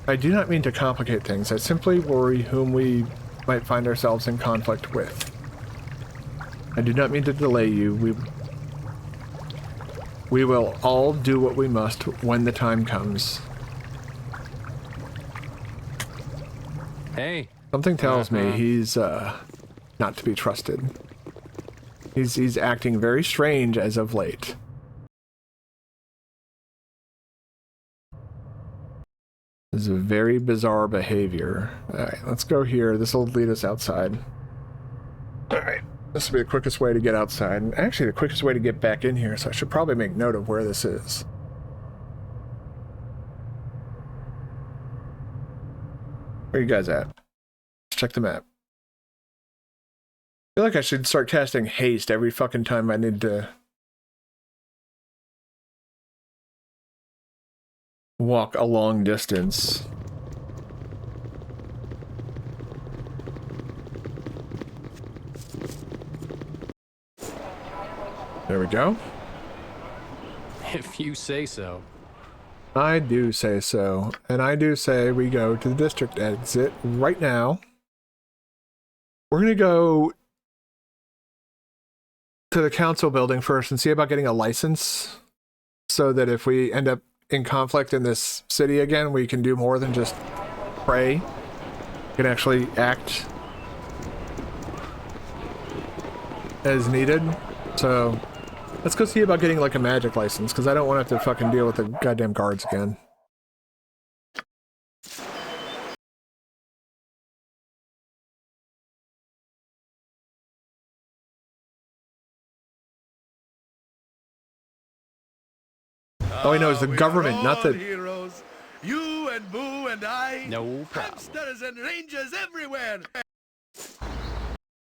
I do not mean to complicate things. I simply worry whom we might find ourselves in conflict with. I do not mean to delay you. We will all do what we must when the time comes. Hey. Something tells me he's not to be trusted. He's acting very strange as of late. This is a very bizarre behavior. Alright, let's go here. This will lead us outside. Alright, this will be the quickest way to get outside. And actually the quickest way to get back in here, so I should probably make note of where this is. Where are you guys at? Let's check the map. I feel like I should start casting haste every fucking time I need to walk a long distance. There we go. If you say so. I do say so. And I do say we go to the district exit right now. We're gonna go to the council building first and see about getting a license so that if we end up in conflict in this city again, we can do more than just pray. We can actually act as needed. So let's go see about getting like a magic license, because I don't want to have to fucking deal with the goddamn guards again. All I know is the government, not the... heroes. You and Boo and I. No problem. Hamsters and rangers everywhere.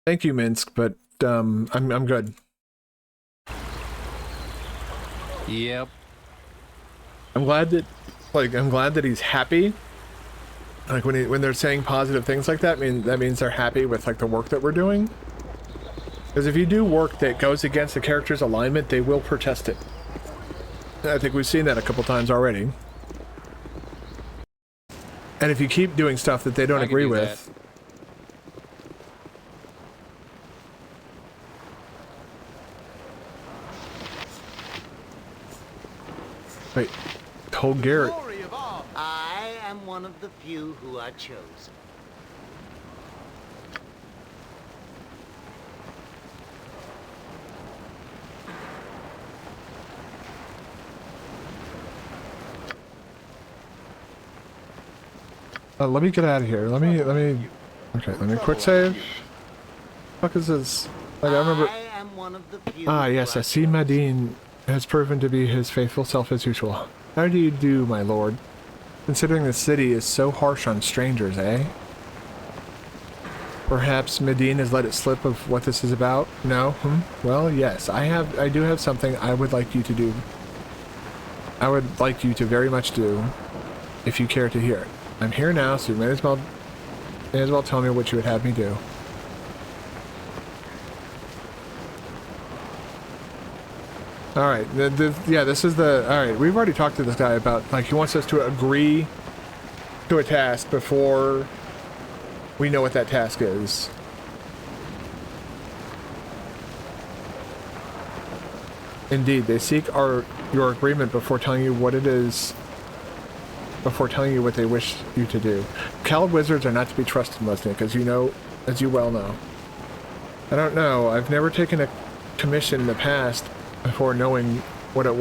Thank you, Minsk, but I'm good. Yep. I'm glad that he's happy. Like when they're saying positive things like that, that means they're happy with like the work that we're doing. Because if you do work that goes against the character's alignment, they will protest it. I think we've seen that a couple times already. And if you keep doing stuff that they don't agree with... Wait, told Garrett. I am one of the few who are chosen. Let me get out of here. Let me, okay, let me quick save. Fuck is this? Like, I remember... Ah, yes, I see Madine has proven to be his faithful self as usual. How do you do, my lord? Considering the city is so harsh on strangers, eh? Perhaps Madine has let it slip of what this is about? No? Well, yes, I do have something I would like you to do. I would like you to very much do, if you care to hear it. I'm here now, so you may as well tell me what you would have me do. Alright, yeah, this is the... Alright, we've already talked to this guy about, like, he wants us to agree to a task before we know what that task is. Indeed, they seek your agreement before telling you what it is... before telling you what they wish you to do. Cowled wizards are not to be trusted, Lesnick, as you well know. I don't know. I've never taken a commission in the past before knowing what it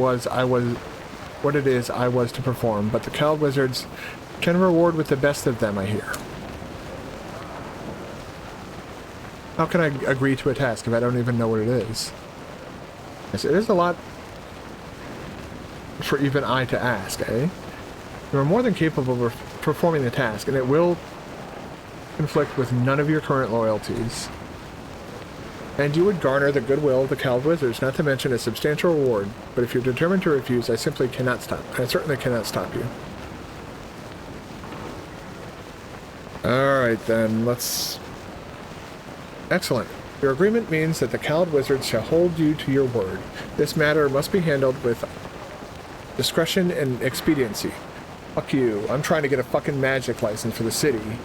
is I was to perform, but the Cowled wizards can reward with the best of them, I hear. How can I agree to a task if I don't even know what it is? Yes, it is a lot for even I to ask, eh? You are more than capable of performing the task, and it will conflict with none of your current loyalties. And you would garner the goodwill of the Cowled Wizards, not to mention a substantial reward. But if you're determined to refuse, I simply cannot stop. I certainly cannot stop you. Alright then, let's... Excellent. Your agreement means that the Cowled Wizards shall hold you to your word. This matter must be handled with discretion and expediency. Fuck you. I'm trying to get a fucking magic license for the city.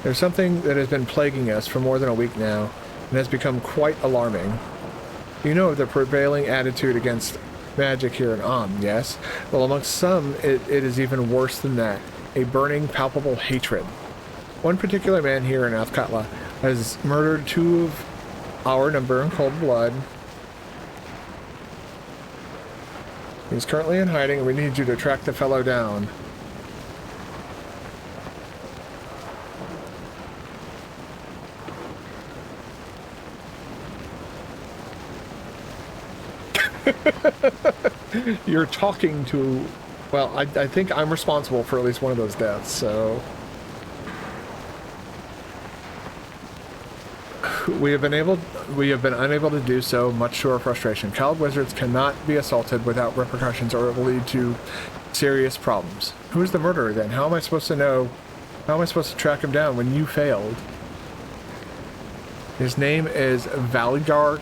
There's something that has been plaguing us for more than a week now, and has become quite alarming. You know of the prevailing attitude against magic here in yes? Well, amongst some, it is even worse than that. A burning, palpable hatred. One particular man here in Athkatla has murdered 2 of our number in cold blood. He's currently in hiding, and we need you to track the fellow down. You're talking to... Well, I think I'm responsible for at least one of those deaths, so... We have been unable to do so, much to our frustration. Cowled wizards cannot be assaulted without repercussions, or it will lead to serious problems. Who is the murderer then? How am I supposed to know? How am I supposed to track him down when you failed? His name is Valigar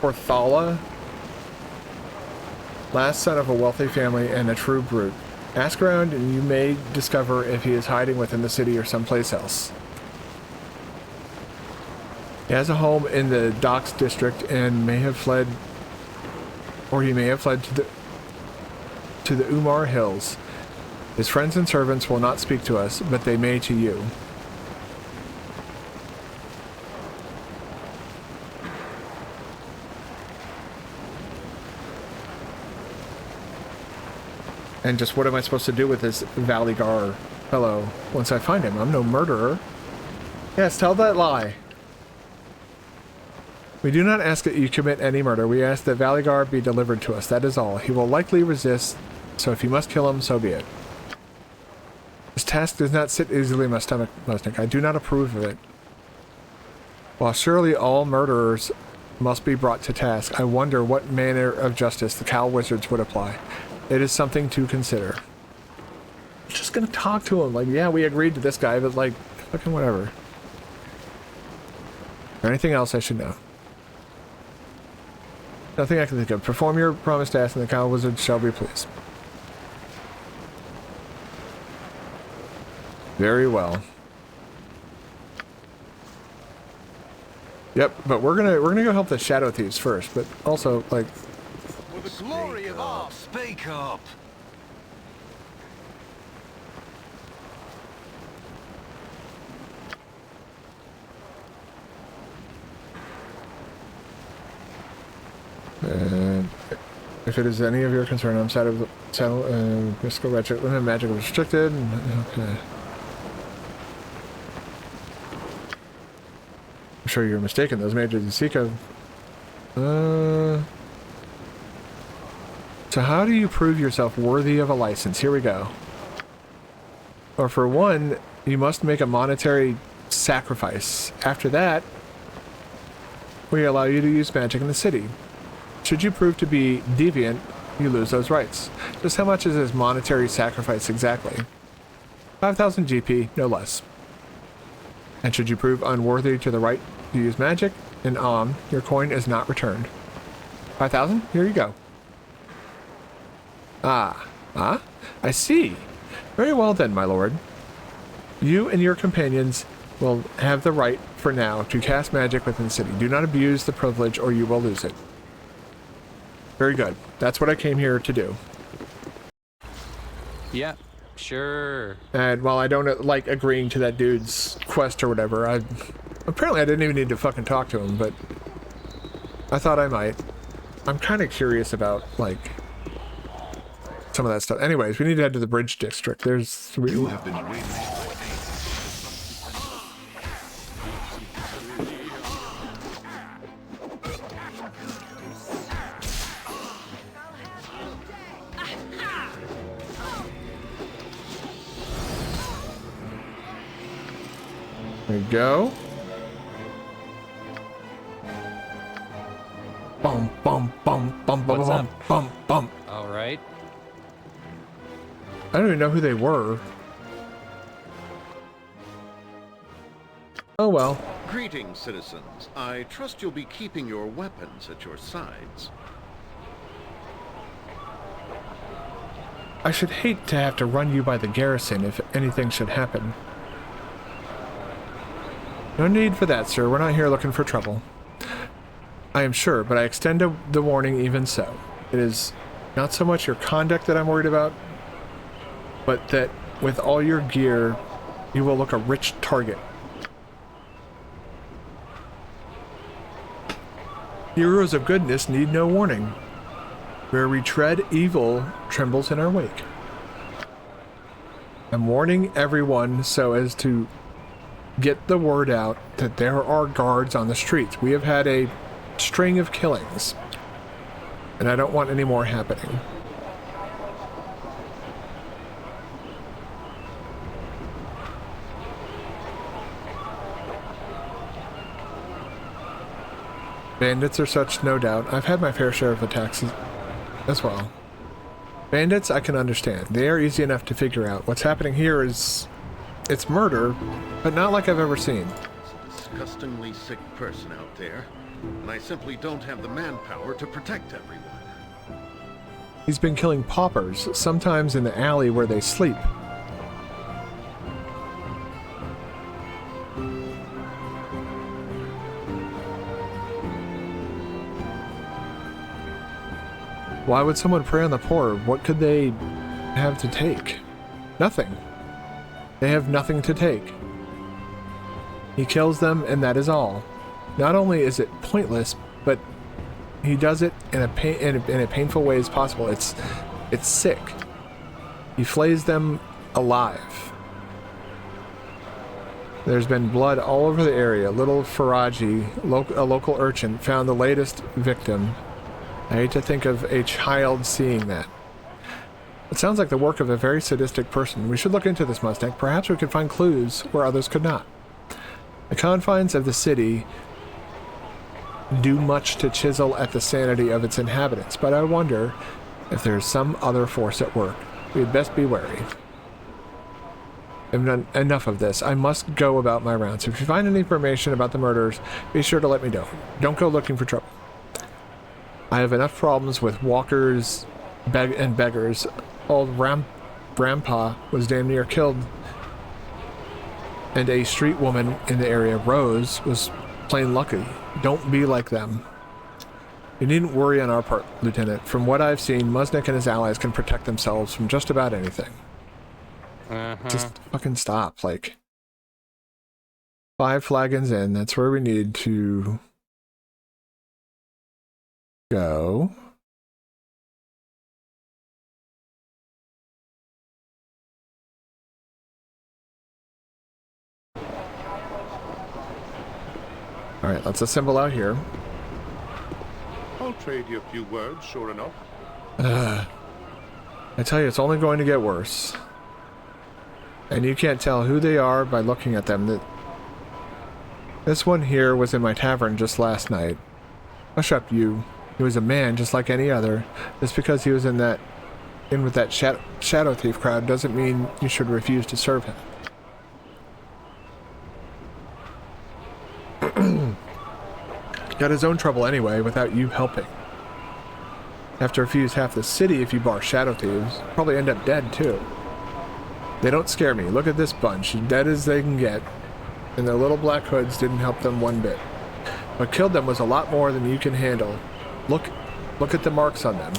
Orthala, last son of a wealthy family and a true brute. Ask around and you may discover if he is hiding within the city or someplace else. He has a home in the Docks district and may have fled, or he may have fled to the Umar Hills. His friends and servants will not speak to us, but they may to you. And just what am I supposed to do with this Valigar fellow once I find him? I'm no murderer. Yes, tell that lie. We do not ask that you commit any murder. We ask that Valigar be delivered to us. That is all. He will likely resist, so if you must kill him, so be it. This task does not sit easily in my stomach, Musnik. I do not approve of it. While surely all murderers must be brought to task, I wonder what manner of justice the Cowl Wizards would apply. It is something to consider. I'm just gonna talk to him. Like, yeah, we agreed to this guy, but like, fucking whatever. Or anything else I should know? Nothing I can think of. Perform your promised task and the Cowl Wizards shall be pleased. Very well. Yep, but we're gonna go help the Shadow Thieves first, but also like For the glory of art, speak up. if it is any of your concern, I'm mystical magic restricted. Okay. I'm sure you're mistaken. Those mages you seek of. So how do you prove yourself worthy of a license? Here we go. Or for one, you must make a monetary sacrifice. After that, we allow you to use magic in the city. Should you prove to be deviant, you lose those rights. Just how much is this monetary sacrifice exactly? 5,000 GP, no less. And should you prove unworthy to the right to use magic, in your coin is not returned. 5,000? Here you go. I see. Very well then, my lord. You and your companions will have the right, for now, to cast magic within the city. Do not abuse the privilege or you will lose it. Very good. That's what I came here to do. Yeah, sure. And while I don't like agreeing to that dude's quest or whatever, apparently I didn't even need to fucking talk to him, but I thought I might. I'm kind of curious about, like, some of that stuff. Anyways, we need to head to the bridge district. There's... You have been waiting. There we go. Bum, bum, bum, bum, bum, What's bum, up? bum, bum. All right. I don't even know who they were. Oh well. Greetings, citizens. I trust you'll be keeping your weapons at your sides. I should hate to have to run you by the garrison if anything should happen. No need for that, sir. We're not here looking for trouble. I am sure, but I extend the warning even so. It is not so much your conduct that I'm worried about, but that with all your gear, you will look a rich target. Heroes of goodness need no warning. Where we tread, evil trembles in our wake. I'm warning everyone so as to get the word out that there are guards on the streets. We have had a string of killings, and I don't want any more happening. Bandits are such, no doubt. I've had my fair share of attacks as well. Bandits, I can understand. They are easy enough to figure out. What's happening here is... it's murder, but not like I've ever seen. It's a disgustingly sick person out there, and I simply don't have the manpower to protect everyone. He's been killing paupers, sometimes in the alley where they sleep. Why would someone prey on the poor? What could they have to take? Nothing. They have nothing to take. He kills them, and that is all. Not only is it pointless, but he does it in a painful way as possible. It's sick. He flays them alive. There's been blood all over the area. Little Faraji, a local urchin, found the latest victim. I hate to think of a child seeing that. It sounds like the work of a very sadistic person. We should look into this, Mustang. Perhaps we could find clues where others could not. The confines of the city do much to chisel at the sanity of its inhabitants, but I wonder if there's some other force at work. We'd best be wary. I've done enough of this. I must go about my rounds. If you find any information about the murders, be sure to let me know. Don't go looking for trouble. I have enough problems with walkers and beggars. Old Grandpa was damn near killed, and a street woman in the area, Rose, was plain lucky. Don't be like them. You needn't worry on our part, Lieutenant. From what I've seen, Musnik and his allies can protect themselves from just about anything. Just fucking stop, like. 5 flagons in, that's where we need to go. Alright, let's assemble out here. I'll trade you a few words, sure enough. I tell you, it's only going to get worse. And you can't tell who they are by looking at them. This one here was in my tavern just last night. Hush up, you. He was a man just like any other. Just because he was in with that shadow thief crowd doesn't mean you should refuse to serve him. Got his own trouble anyway, without you helping. Have to refuse half the city if you bar shadow thieves. Probably end up dead too. They don't scare me. Look at this bunch, dead as they can get, and their little black hoods didn't help them one bit. What killed them was a lot more than you can handle. Look at the marks on them.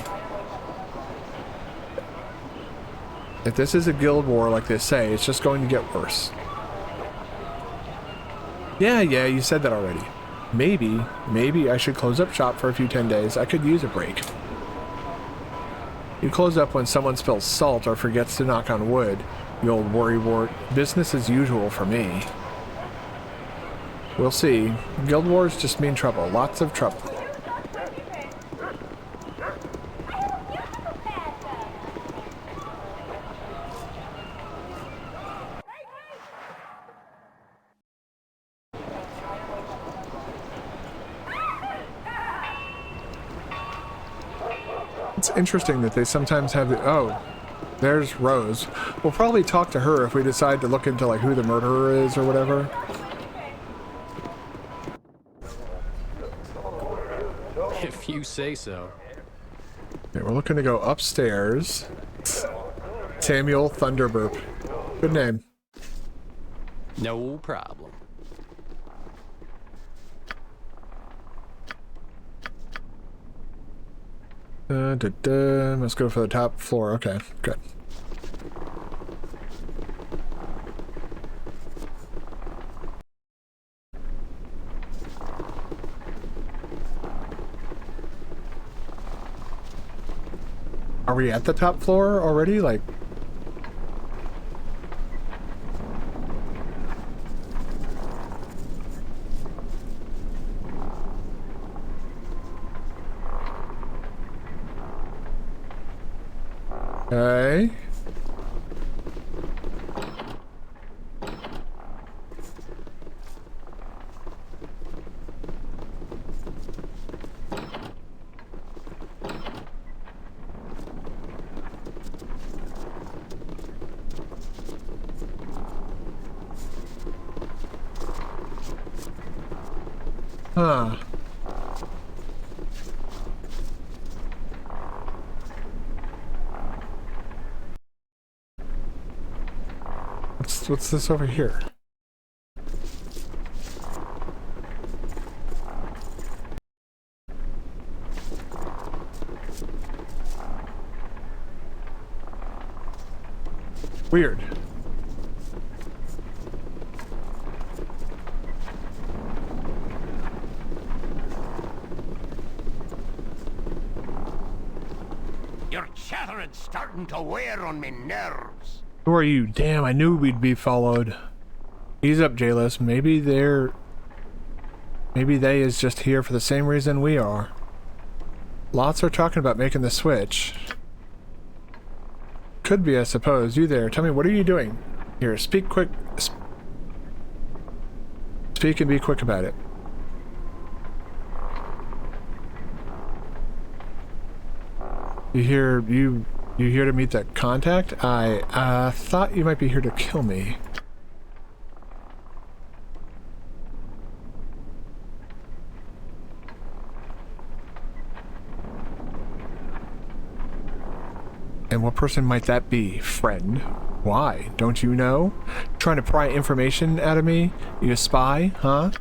If this is a guild war like they say, it's just going to get worse. Yeah, you said that already. Maybe I should close up shop for a few 10 days. I could use a break. You close up when someone spills salt or forgets to knock on wood. You old worrywart. Business as usual for me. We'll see. Guild wars just mean trouble. Lots of trouble. It's interesting that they sometimes have the... Oh, there's Rose. We'll probably talk to her if we decide to look into like who the murderer is or whatever. If you say so. Okay, we're looking to go upstairs. Samuel Thunderburp. Good name. No problem. Let's go for the top floor. Okay, good. Are we at the top floor already? Like... Okay. Huh. What's this over here? Weird. Your chattering's starting to wear on me nerves. Who are you? Damn, I knew we'd be followed. Ease up, J-List. Maybe they is just here for the same reason we are. Lots are talking about making the switch. Could be, I suppose. You there, tell me, what are you doing? Here, speak quick. Speak and be quick about it. You here to meet that contact? I thought you might be here to kill me. And what person might that be, friend? Why? Don't you know? Trying to pry information out of me? You a spy, huh?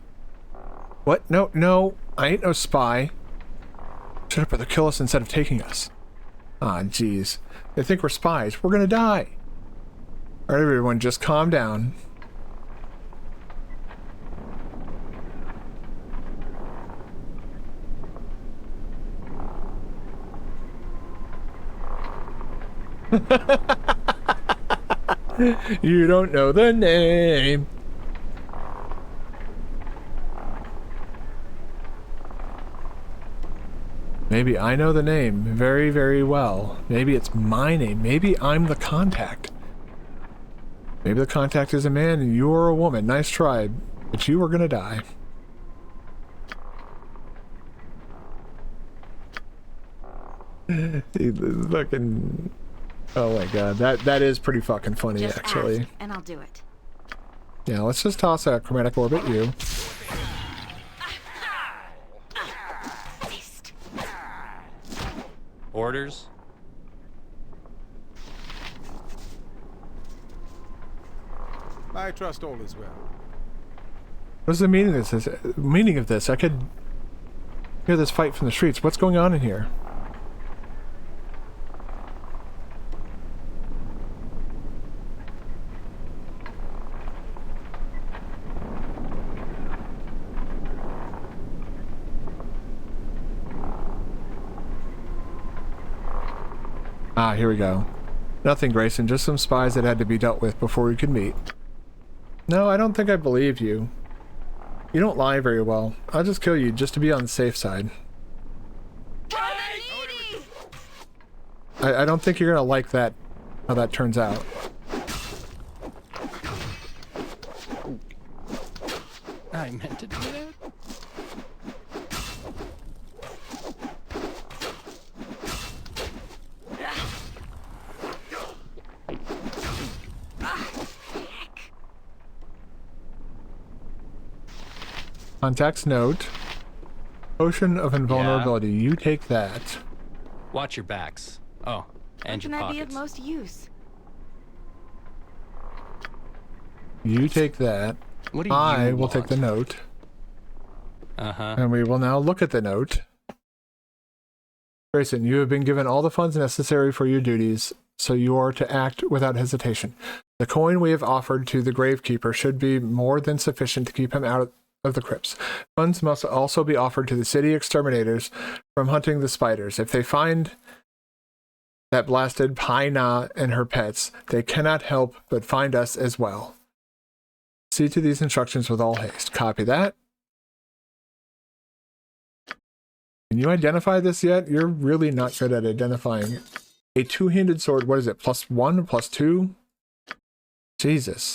What? No, I ain't no spy. Shut up or they'll kill us instead of taking us. Ah, jeez. They think we're spies. We're gonna die. Alright, everyone, just calm down. You don't know the name. Maybe I know the name very, very well. Maybe it's my name. Maybe I'm the contact. Maybe the contact is a man and you're a woman. Nice try, but you are gonna die. Fucking... Oh my god, that is pretty fucking funny, just actually. Ask, and I'll do it. Yeah, let's just toss a chromatic orbit you. Orders? I trust all is well. What's the meaning of this? Meaning of this? I could hear this fight from the streets. What's going on in here? Ah, here we go. Nothing, Grayson. Just some spies that had to be dealt with before we could meet. No, I don't think I believe you. You don't lie very well. I'll just kill you just to be on the safe side. I don't think you're gonna like that, how that turns out. I meant to do that. Contact's note. Potion of invulnerability. Yeah. You take that. Watch your backs. Oh, and your pockets. How can I be of most use? You take that. What do you I will want? take the note. Uh-huh. And we will now look at the note. Grayson, you have been given all the funds necessary for your duties, so you are to act without hesitation. The coin we have offered to the Gravekeeper should be more than sufficient to keep him out of the crypts. Funds must also be offered to the city exterminators from hunting the spiders. If they find that blasted Paina and her pets, they cannot help but find us as well. See to these instructions with all haste. Copy that. Can you identify this yet? You're really not good at identifying. A two-handed sword, what is it? +1, +2? Jesus.